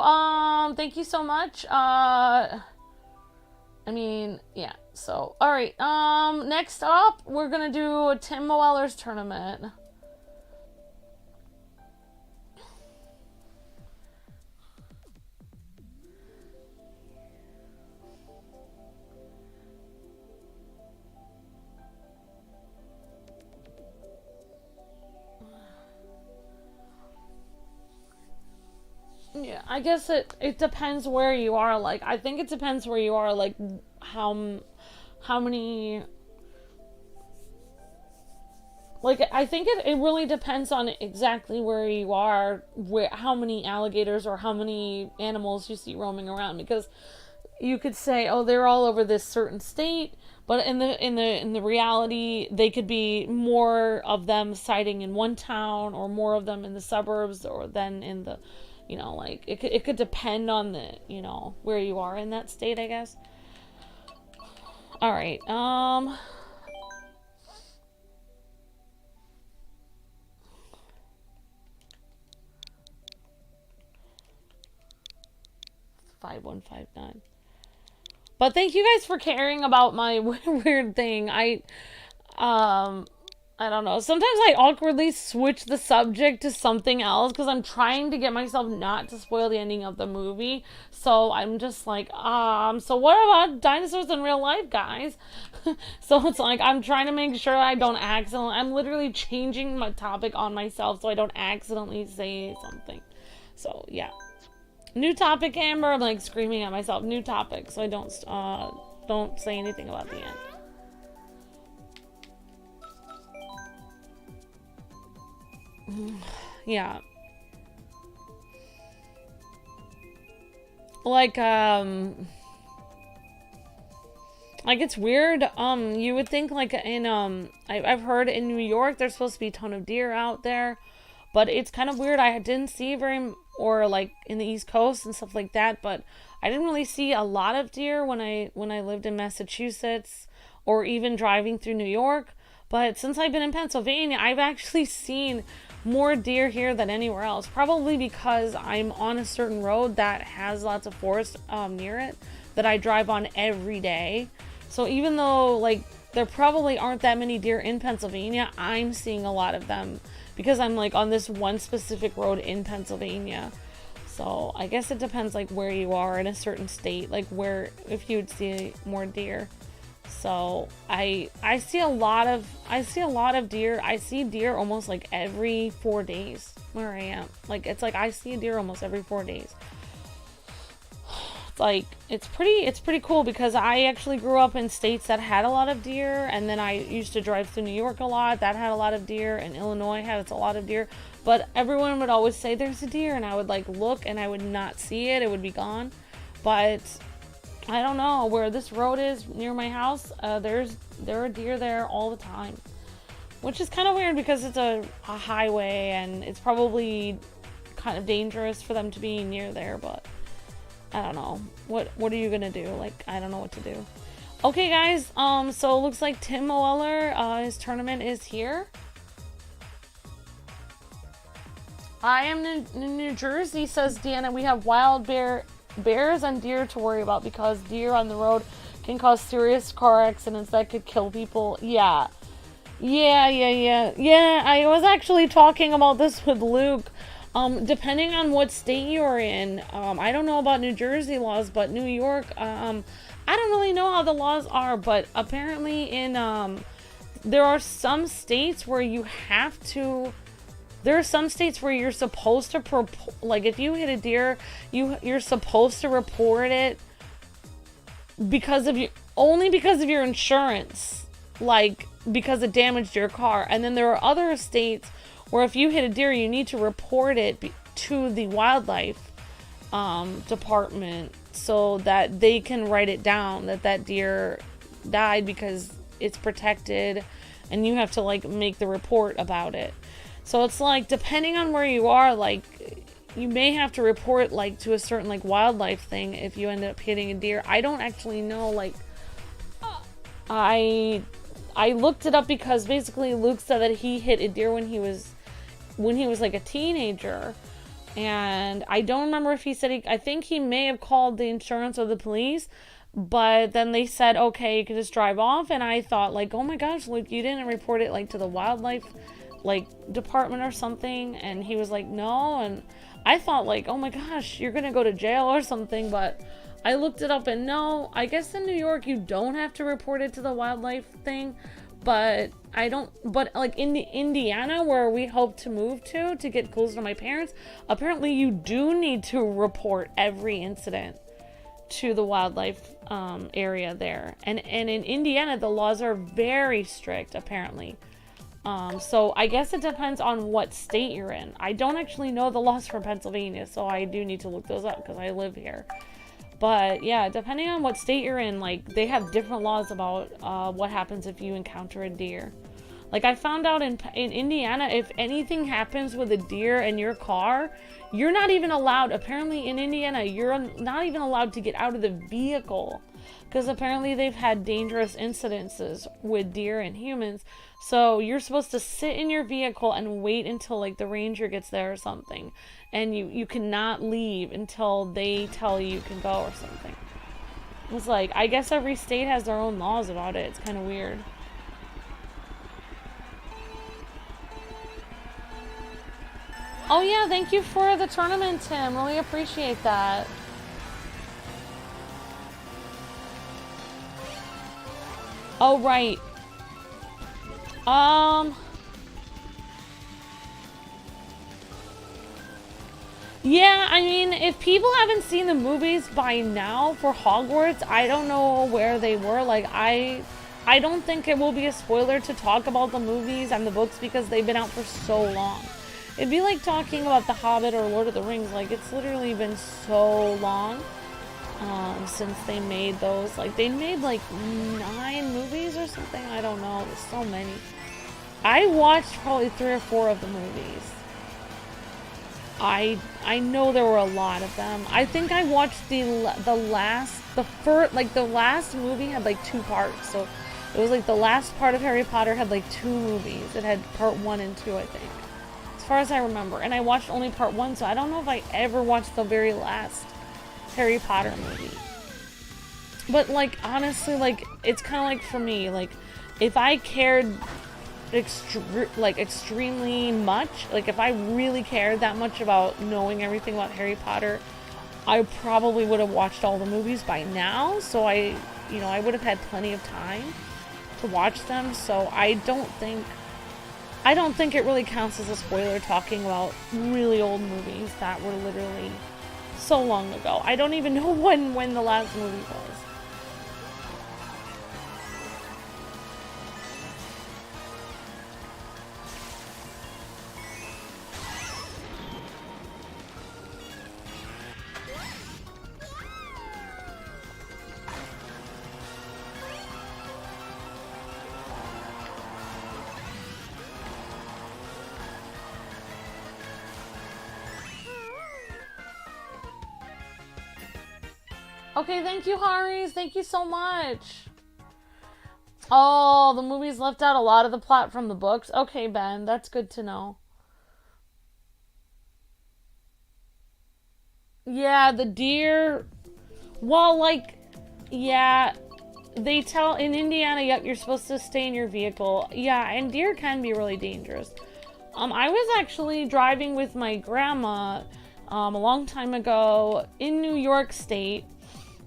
Thank you so much. I mean, yeah. So, all right. Next up, we're gonna do Tim Moeller's tournament. Yeah, I guess it depends where you are. Like, I think it depends where you are. Like, how many. Like, I think it really depends on exactly where you are, how many alligators or how many animals you see roaming around. Because you could say, oh, they're all over this certain state, but in the reality, they could be more of them sighting in one town, or more of them in the suburbs, or then in the, you know, like, it could depend on the, you know, where you are in that state, I guess. All right. 5159. But thank you guys for caring about my weird thing. I don't know. Sometimes I awkwardly switch the subject to something else because I'm trying to get myself not to spoil the ending of the movie. So I'm just like, so what about dinosaurs in real life, guys? So it's like, I'm trying to make sure I don't accidentally, I'm literally changing my topic on myself so I don't accidentally say something. So yeah. New topic, Amber. I'm like screaming at myself. New topic, so I don't say anything about the end. Yeah. Like it's weird. You would think like in I've heard in New York there's supposed to be a ton of deer out there, but it's kind of weird. I didn't see or like in the East Coast and stuff like that, but I didn't really see a lot of deer when I lived in Massachusetts or even driving through New York. But since I've been in Pennsylvania, I've actually seen more deer here than anywhere else. Probably because I'm on a certain road that has lots of forest near it that I drive on every day. So even though like there probably aren't that many deer in Pennsylvania, I'm seeing a lot of them because I'm like on this one specific road in Pennsylvania. So I guess it depends like where you are in a certain state, like where, if you would see more deer. So I see a lot of deer. I see deer almost like every 4 days where I am. Like, it's like I see a deer almost every 4 days. It's like, it's pretty cool because I actually grew up in states that had a lot of deer, and then I used to drive through New York a lot that had a lot of deer, and Illinois had a lot of deer. But everyone would always say there's a deer, and I would like look and I would not see it. It would be gone. But I don't know where this road is near my house. There are deer there all the time, which is kind of weird because it's a highway and it's probably kind of dangerous for them to be near there. But I don't know. What are you gonna do? Like, I don't know what to do. Okay, guys. So it looks like Tim Moeller, his tournament is here. I am in New Jersey, says Deanna. We have wild bears and deer to worry about because deer on the road can cause serious car accidents that could kill people. Yeah. Yeah, I was actually talking about this with Luke. Depending on what state you're in, I don't know about New Jersey laws, but New York, I don't really know how the laws are, but apparently there are some states where you have to, there are some states where you're supposed to, like if you hit a deer, you're supposed to report it only because of your insurance, like because it damaged your car. And then there are other states where if you hit a deer, you need to report it to the wildlife department so that they can write it down that deer died because it's protected, and you have to like make the report about it. So it's like, depending on where you are, like you may have to report like to a certain like wildlife thing if you end up hitting a deer. I don't actually know, like I looked it up because basically Luke said that he hit a deer when he was like a teenager, and I don't remember if he said I think he may have called the insurance or the police, but then they said, okay, you can just drive off. And I thought like, oh my gosh, Luke, you didn't report it like to the wildlife like department or something? And he was like, no. And I thought like, oh my gosh, you're gonna go to jail or something. But I looked it up, and no, I guess in New York you don't have to report it to the wildlife thing, but like in the Indiana where we hope to move to get closer to my parents, apparently you do need to report every incident to the wildlife area there. And in Indiana the laws are very strict apparently. So I guess it depends on what state you're in. I don't actually know the laws for Pennsylvania, so I do need to look those up because I live here. But yeah, depending on what state you're in, like they have different laws about what happens if you encounter a deer. Like I found out in Indiana, if anything happens with a deer in your car, you're not even allowed, apparently in Indiana, you're not even allowed to get out of the vehicle. Because apparently they've had dangerous incidences with deer and humans. So you're supposed to sit in your vehicle and wait until like the ranger gets there or something. And you cannot leave until they tell you can go or something. It's like, I guess every state has their own laws about it. It's kind of weird. Oh yeah, thank you for the tournament, Tim. Really appreciate that. Oh, right. Yeah, I mean, if people haven't seen the movies by now for Hogwarts, I don't know where they were. Like, I don't think it will be a spoiler to talk about the movies and the books because they've been out for so long. It'd be like talking about The Hobbit or Lord of the Rings. Like, it's literally been so long since they made those. Like, they made like 9 movies or something. I don't know. There's so many. I watched probably 3 or 4 of the movies. I know there were a lot of them. I think I watched the last movie had like 2 parts. So it was like the last part of Harry Potter had like 2 movies. It had part 1 and 2, I think, as far as I remember. And I watched only part 1, so I don't know if I ever watched the very last Harry Potter movie. But like, honestly, like, it's kind of like for me, like, if I cared extremely much, like if I really cared that much about knowing everything about Harry Potter, I probably would have watched all the movies by now. So I would have had plenty of time to watch them. So I don't think it really counts as a spoiler talking about really old movies that were literally so long ago. I don't even know when the last movie was. Okay, thank you, Haris. Thank you so much. Oh, the movies left out a lot of the plot from the books. Okay, Ben, that's good to know. Yeah, the deer. Well, like, yeah, they tell in Indiana, yep, you're supposed to stay in your vehicle. Yeah, and deer can be really dangerous. I was actually driving with my grandma a long time ago in New York State.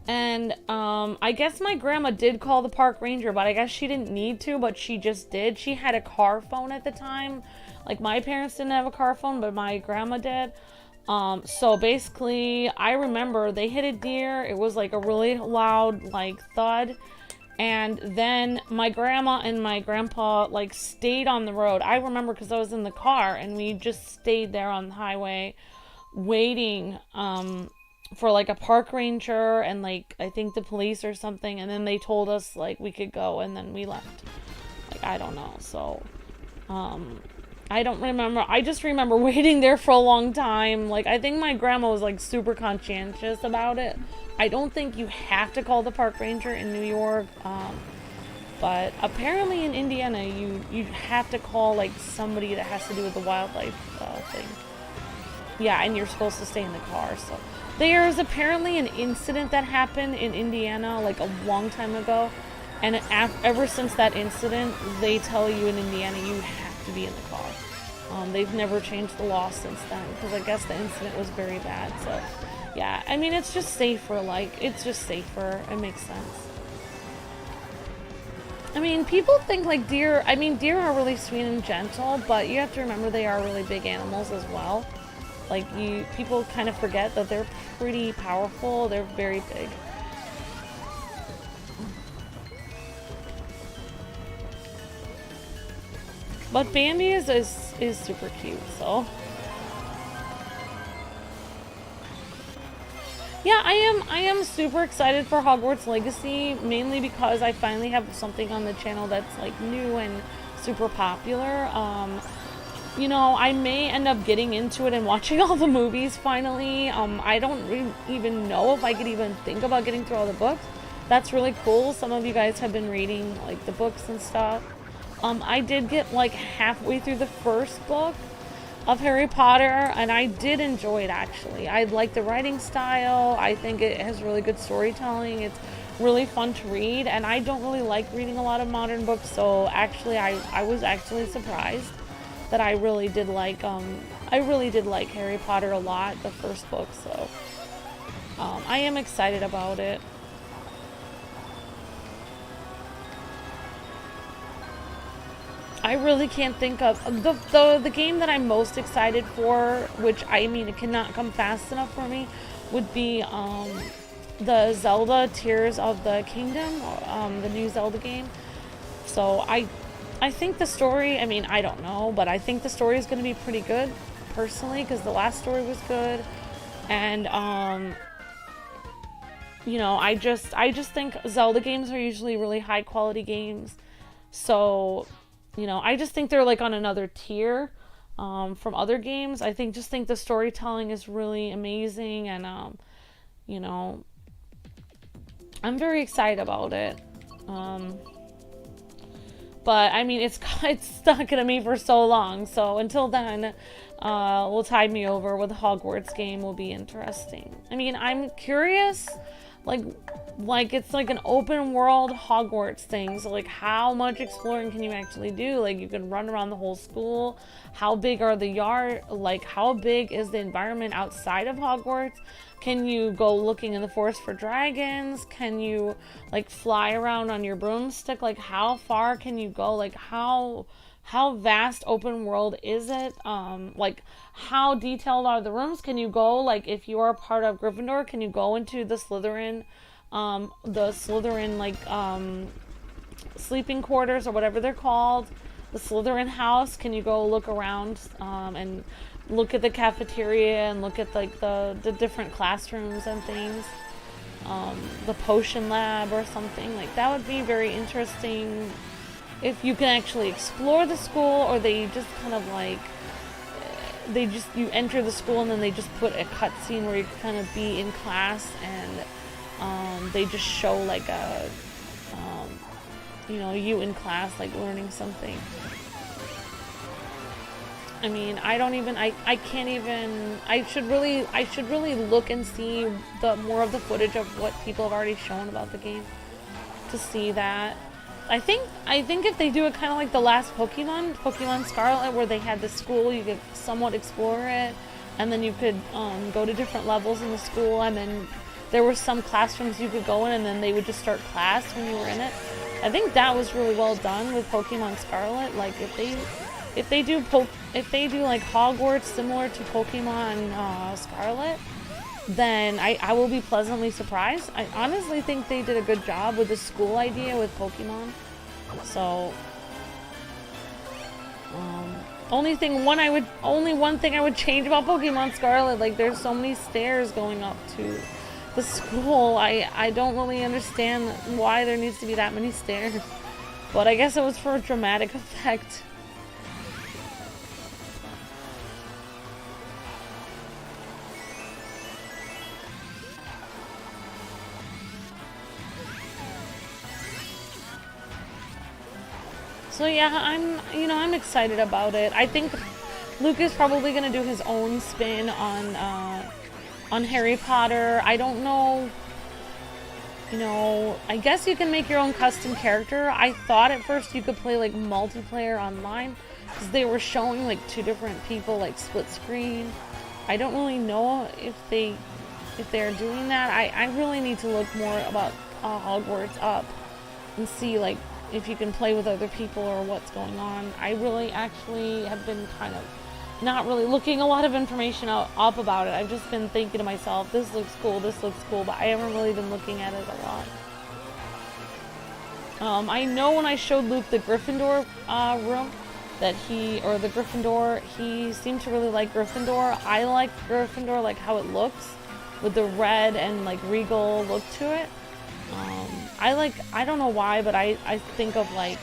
And I guess my grandma did call the park ranger, but I guess she didn't need to, but she just did. She had a car phone at the time. Like, my parents didn't have a car phone, but my grandma did. So basically, I remember they hit a deer. It was like a really loud, like, thud. And then my grandma and my grandpa, like, stayed on the road. I remember because I was in the car, and we just stayed there on the highway waiting, for like a park ranger and like I think the police or something, and then they told us like we could go, and then we left. Like, I don't know. So I don't remember. I just remember waiting there for a long time. Like, I think my grandma was like super conscientious about it. I don't think you have to call the park ranger in New York, but apparently in Indiana you have to call like somebody that has to do with the wildlife thing. Yeah, and you're supposed to stay in the car. So there's apparently an incident that happened in Indiana like a long time ago, and ever since that incident, they tell you in Indiana you have to be in the car. They've never changed the law since then, because I guess the incident was very bad. So yeah, I mean, it's just safer. Like, it's just safer. It makes sense. I mean, people think like deer, I mean, deer are really sweet and gentle, but you have to remember they are really big animals as well. Like, people kind of forget that they're pretty powerful. They're very big. But Bambi is super cute, so. Yeah, I am super excited for Hogwarts Legacy, mainly because I finally have something on the channel that's like new and super popular. You know, I may end up getting into it and watching all the movies finally. I don't even know if I could even think about getting through all the books. That's really cool. Some of you guys have been reading like the books and stuff. I did get like halfway through the first book of Harry Potter, and I did enjoy it actually. I like the writing style. I think it has really good storytelling. It's really fun to read, and I don't really like reading a lot of modern books, so actually I was actually surprised that I really did like Harry Potter a lot, the first book, so I am excited about it. I really can't think of the game that I'm most excited for, which I mean it cannot come fast enough for me, would be the Zelda Tears of the Kingdom, the new Zelda game. So I think the story, I mean, I don't know, but I think the story is going to be pretty good, personally, because the last story was good, and you know, I just think Zelda games are usually really high quality games, so. You know, I just think they're like on another tier from other games. I think the storytelling is really amazing, and you know, I'm very excited about it. But I mean, it's stuck in me for so long. So until then, will tide me over with the Hogwarts game. Will be interesting. I mean, I'm curious. Like it's like an open world Hogwarts thing, so like how much exploring can you actually do? Like, you can run around the whole school. How big are the yard, like how big is the environment outside of Hogwarts? Can you go looking in the forest for dragons? Can you like fly around on your broomstick? Like, how far can you go? Like, how vast open world is it? Like, how detailed are the rooms? Can you go, like, if you are part of Gryffindor, can you go into the Slytherin like sleeping quarters or whatever they're called, the Slytherin house? Can you go look around and look at the cafeteria and look at like the different classrooms and things, the potion lab or something? Like, that would be very interesting if you can actually explore the school, or they just kind of like you enter the school and then they just put a cutscene where you can kind of be in class, and they just show like a you know, you in class like learning something. I mean, I don't even, I can't even, I should really look and see the more of the footage of what people have already shown about the game to see that. I think if they do it kind of like the last Pokemon Scarlet, where they had the school, you could somewhat explore it, and then you could go to different levels in the school, and then there were some classrooms you could go in, and then they would just start class when you were in it. I think that was really well done with Pokemon Scarlet. Like if they do like Hogwarts similar to Pokemon Scarlet, then I will be pleasantly surprised. I honestly think they did a good job with the school idea with Pokemon. So only one thing I would change about Pokemon Scarlet, like there's so many stairs going up to the school. I don't really understand why there needs to be that many stairs. But I guess it was for a dramatic effect. So yeah, I'm excited about it. I think Luke is probably gonna do his own spin on Harry Potter. I don't know. I guess you can make your own custom character. I thought at first you could play like multiplayer online because they were showing like two different people like split screen. I don't really know if they're doing that. I really need to look more about Hogwarts up and see like if you can play with other people or what's going on. I really actually have been kind of not really looking a lot of information up about it. I've just been thinking to myself, this looks cool, but I haven't really been looking at it a lot. I know when I showed Luke the Gryffindor room, the Gryffindor, he seemed to really like Gryffindor. I like Gryffindor, like how it looks, with the red and like regal look to it. I don't know why, but I think of like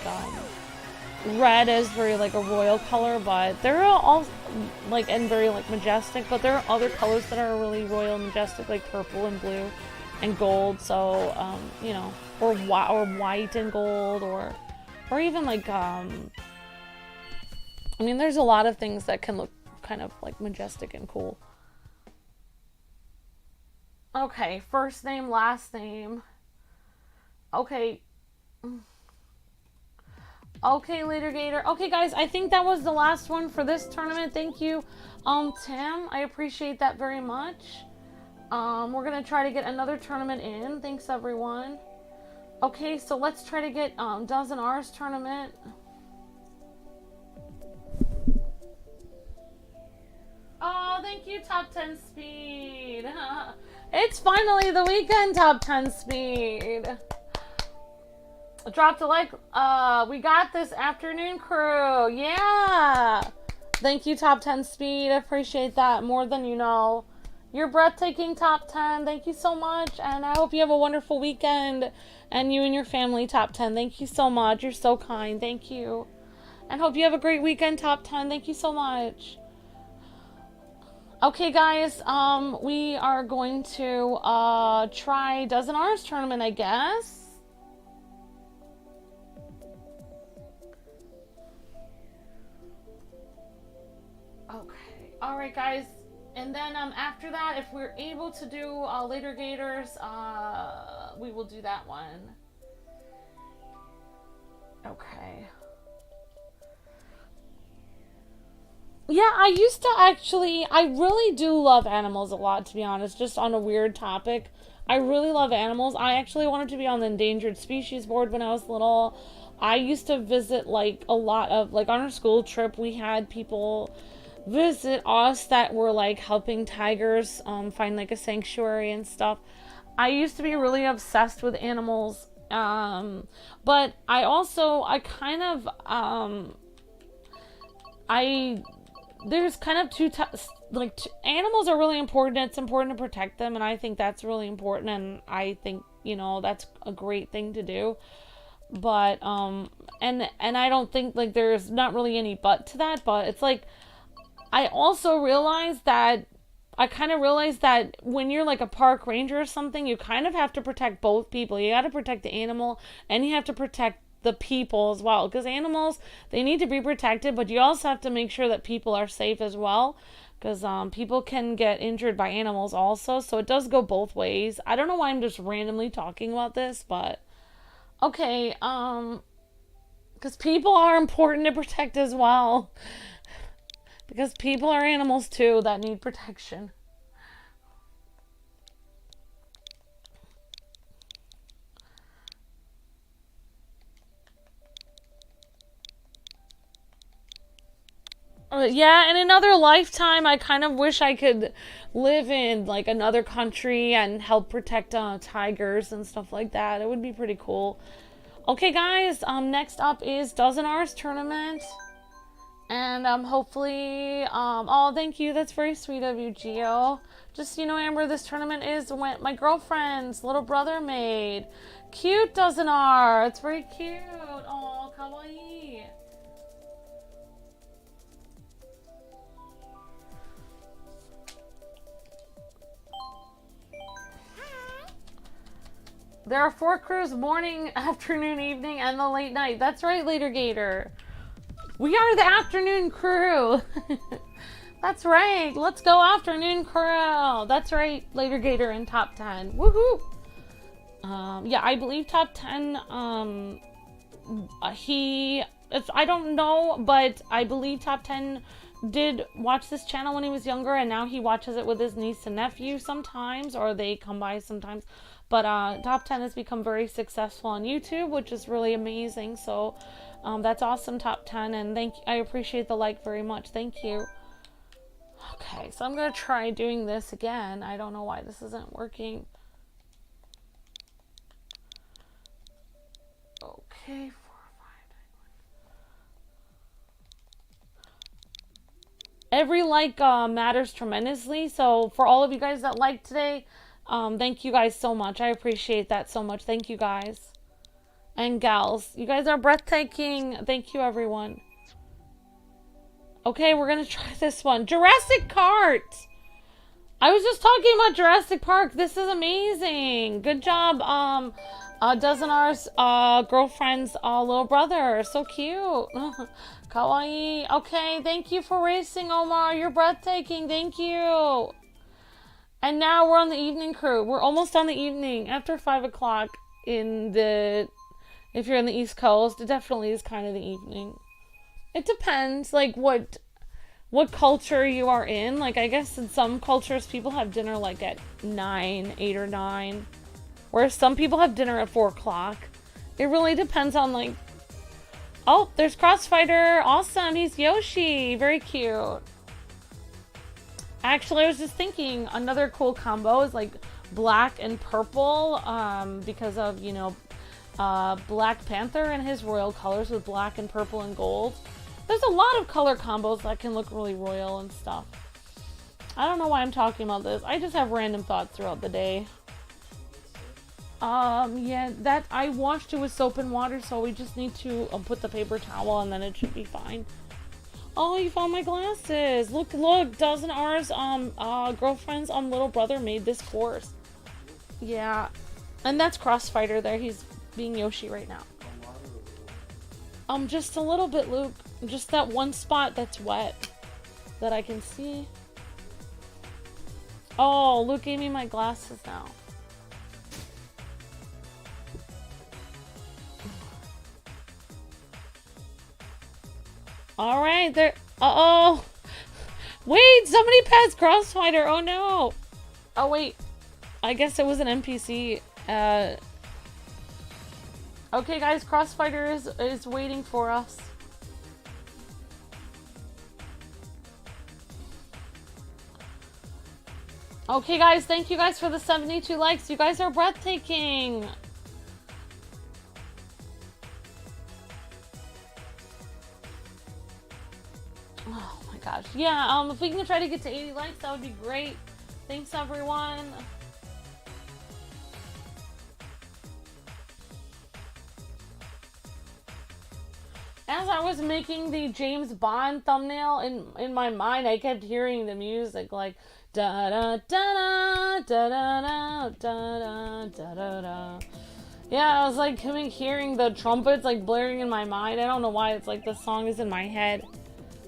red as very like a royal color, but they're all like and very like majestic, but there are other colors that are really royal and majestic, like purple and blue and gold. So or white and gold, or even like I mean, there's a lot of things that can look kind of like majestic and cool. Okay, first name, last name. Okay. Okay, later Gator. Okay, guys, I think that was the last one for this tournament. Thank you, Tim. I appreciate that very much. We're gonna try to get another tournament in. Thanks, everyone. Okay, so let's try to get Dozen R's tournament. Oh, thank you, Top 10 Speed. It's finally the weekend, Top 10 Speed. Drop a like. We got this afternoon, crew. Yeah. Thank you, Top 10 Speed. I appreciate that more than you know. You're breathtaking, Top 10. Thank you so much. And I hope you have a wonderful weekend. And you and your family, Top 10. Thank you so much. You're so kind. Thank you. And hope you have a great weekend, Top 10. Thank you so much. Okay, guys. We are going to try Dozen R's tournament, I guess. Okay. All right, guys. And then after that, if we're able to do later Gators, we will do that one. Okay. Yeah, I used to actually, I really do love animals a lot, to be honest, just on a weird topic. I really love animals. I actually wanted to be on the endangered species board when I was little. I used to visit like a lot of, like on our school trip, we had people visit us that were like helping tigers find like a sanctuary and stuff. I used to be really obsessed with animals, but I kind of there's kind of animals are really important. It's important to protect them, and I think that's really important, and I think that's a great thing to do. But and I don't think like there's not really any but to that, but it's like I also realized that when you're like a park ranger or something, you kind of have to protect both people. You got to protect the animal and you have to protect the people as well, because animals, they need to be protected, but you also have to make sure that people are safe as well, because people can get injured by animals also, so it does go both ways. I don't know why I'm just randomly talking about this, but okay, because people are important to protect as well, because people are animals too that need protection. Yeah, in another lifetime, I kind of wish I could live in like another country and help protect tigers and stuff like that. It would be pretty cool. Okay, guys. Next up is Dozen R's tournament, and hopefully, oh, thank you. That's very sweet of you, Gio. Just Amber, this tournament is what my girlfriend's little brother made. Cute Dozen R. It's very cute. Oh, kawaii. There are 4 crews: morning, afternoon, evening, and the late night. That's right, Later Gator. We are the afternoon crew. That's right. Let's go afternoon crew. That's right, Later Gator in top 10. Woohoo! Yeah, I believe top 10. I don't know, but I believe top 10 did watch this channel when he was younger, and now he watches it with his niece and nephew sometimes, or they come by sometimes. But top 10 has become very successful on YouTube, which is really amazing. So that's awesome, top 10. And I appreciate the like very much. Thank you. Okay, so I'm going to try doing this again. I don't know why this isn't working. Okay, 4, 5, 9, 1. Every like matters tremendously. So for all of you guys that liked today, thank you guys so much. I appreciate that so much. Thank you guys. And gals. You guys are breathtaking. Thank you, everyone. Okay, we're going to try this one. Jurassic Cart. I was just talking about Jurassic Park. This is amazing. Good job, Dozen R's girlfriend's little brother. So cute. Kawaii. Okay, thank you for racing, Omar. You're breathtaking. Thank you. And now we're on the evening crew. We're almost on the evening. After 5 o'clock if you're in the East Coast, it definitely is kind of the evening. It depends, like, what culture you are in. Like, I guess in some cultures, people have dinner, like, at 8 or 9. Whereas some people have dinner at 4 o'clock. It really depends on, like... Oh, there's Crossfighter. Awesome. He's Yoshi. Very cute. Actually, I was just thinking another cool combo is like black and purple because of, Black Panther and his royal colors with black and purple and gold. There's a lot of color combos that can look really royal and stuff. I don't know why I'm talking about this. I just have random thoughts throughout the day. Yeah, that I washed it with soap and water, so we just need to put the paper towel and then it should be fine. Oh, you found my glasses. Look, Dozen R's girlfriend's little brother made this course. Yeah. And that's Crossfighter there. He's being Yoshi right now. Just a little bit, Luke. Just that one spot that's wet that I can see. Oh, Luke gave me my glasses now. Alright, there. Uh-oh. Wait, somebody passed Crossfighter. Oh, no. Oh, wait. I guess it was an NPC. Okay, guys, Crossfighter is waiting for us. Okay, guys, thank you guys for the 72 likes. You guys are breathtaking. Oh my gosh. Yeah, if we can try to get to 80 likes, that would be great. Thanks, everyone. As I was making the James Bond thumbnail in my mind, I kept hearing the music like da da da da da da da da da da da. Yeah, I was like hearing the trumpets like blaring in my mind. I don't know why it's like the song is in my head.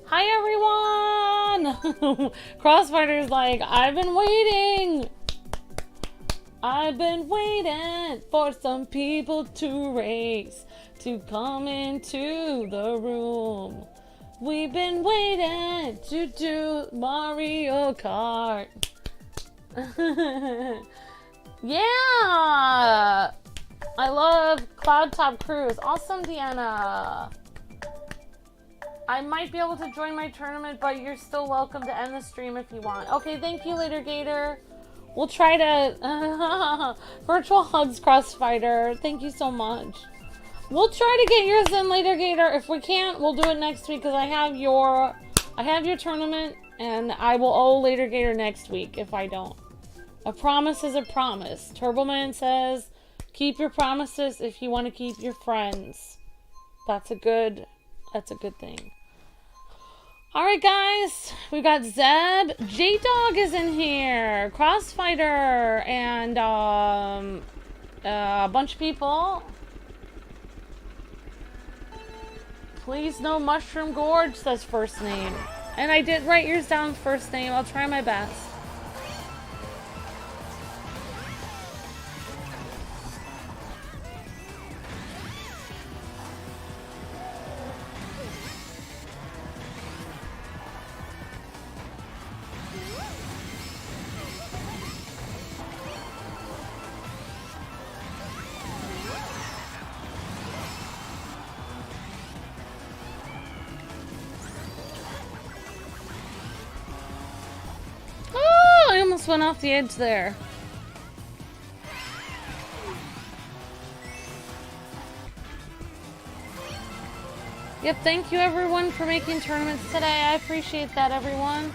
Hi everyone! Crossfighter's like, I've been waiting! I've been waiting for some people to race, to come into the room. We've been waiting to do Mario Kart. Yeah! I love Cloud Top Cruise. Awesome, Deanna. I might be able to join my tournament, but you're still welcome to end the stream if you want. Okay, thank you, Later Gator. We'll try to... Virtual hugs, Crossfighter. Thank you so much. We'll try to get yours in, Later Gator. If we can't, we'll do it next week, because I have your tournament, and I will owe Later Gator next week if I don't. A promise is a promise. Turboman says, keep your promises if you want to keep your friends. That's a good thing. Alright guys, we got Zeb. J-Dog is in here. Crossfighter and a bunch of people. Please no Mushroom Gorge says first name. And I did write yours down first name. I'll try my best. I almost went off the edge there. Yep, thank you everyone for making tournaments today. I appreciate that, everyone.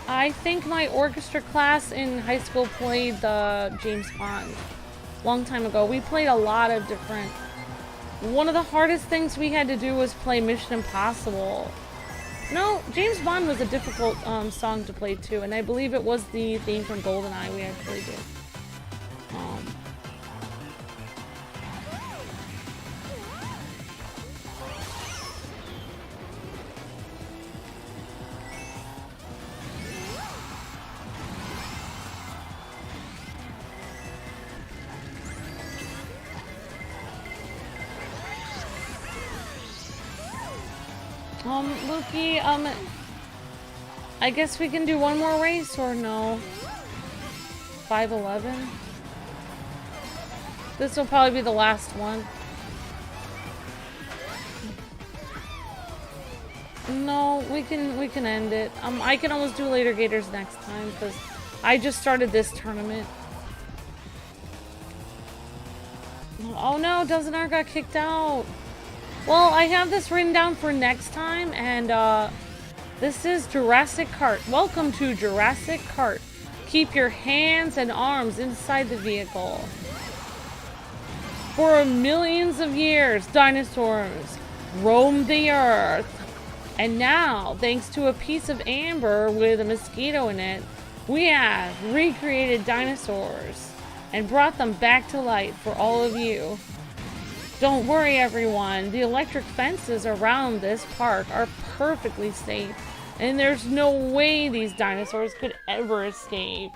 I think my orchestra class in high school played the James Bond long time ago. We played a lot of different... One of the hardest things we had to do was play Mission Impossible. No, James Bond was a difficult song to play too, and I believe it was the theme from GoldenEye we actually did. Lukey, I guess we can do one more race, or no? 5-11? This will probably be the last one. No, we can end it. I can always do Later Gators next time, because I just started this tournament. Oh no, Doesn't Art got kicked out. Well, I have this written down for next time, and this is Jurassic Kart. Welcome to Jurassic Kart. Keep your hands and arms inside the vehicle. For millions of years, dinosaurs roamed the earth. And now, thanks to a piece of amber with a mosquito in it, we have recreated dinosaurs and brought them back to life for all of you. Don't worry, everyone. The electric fences around this park are perfectly safe, and there's no way these dinosaurs could ever escape.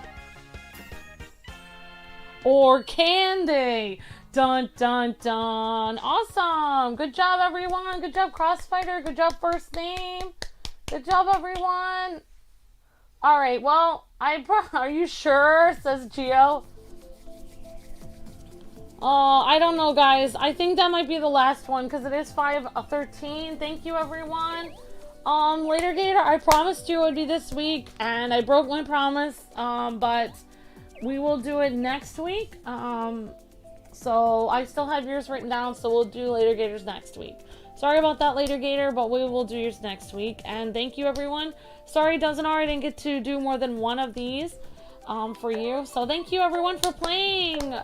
Or can they? Dun dun dun. Awesome. Good job, everyone. Good job, Crossfighter. Good job, first name. Good job, everyone. All right. Well, are you sure? Says Gio. I don't know, guys. I think that might be the last one because it is 5:13. Thank you, everyone. Later Gator, I promised you it would be this week, and I broke my promise. But we will do it next week. So I still have yours written down, so we'll do Later Gators next week. Sorry about that, Later Gator, but we will do yours next week. And thank you, everyone. Sorry, Doesn't Art, I didn't get to do more than one of these for you. So thank you, everyone, for playing.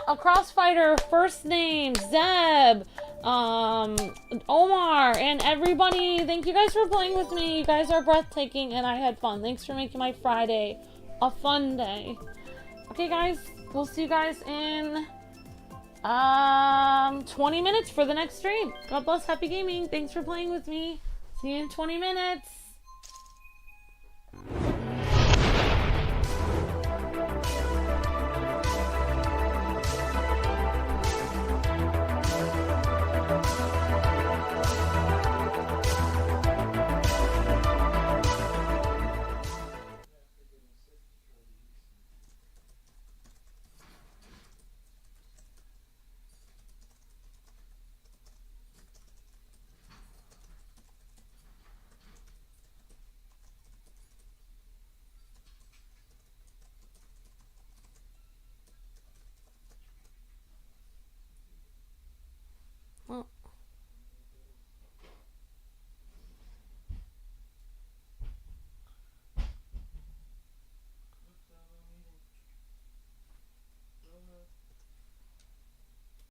A Crossfighter, first name, Zeb, Omar, and everybody. Thank you guys for playing with me. You guys are breathtaking, and I had fun. Thanks for making my Friday a fun day. Okay, guys, we'll see you guys in 20 minutes for the next stream. God bless, happy gaming. Thanks for playing with me. See you in 20 minutes.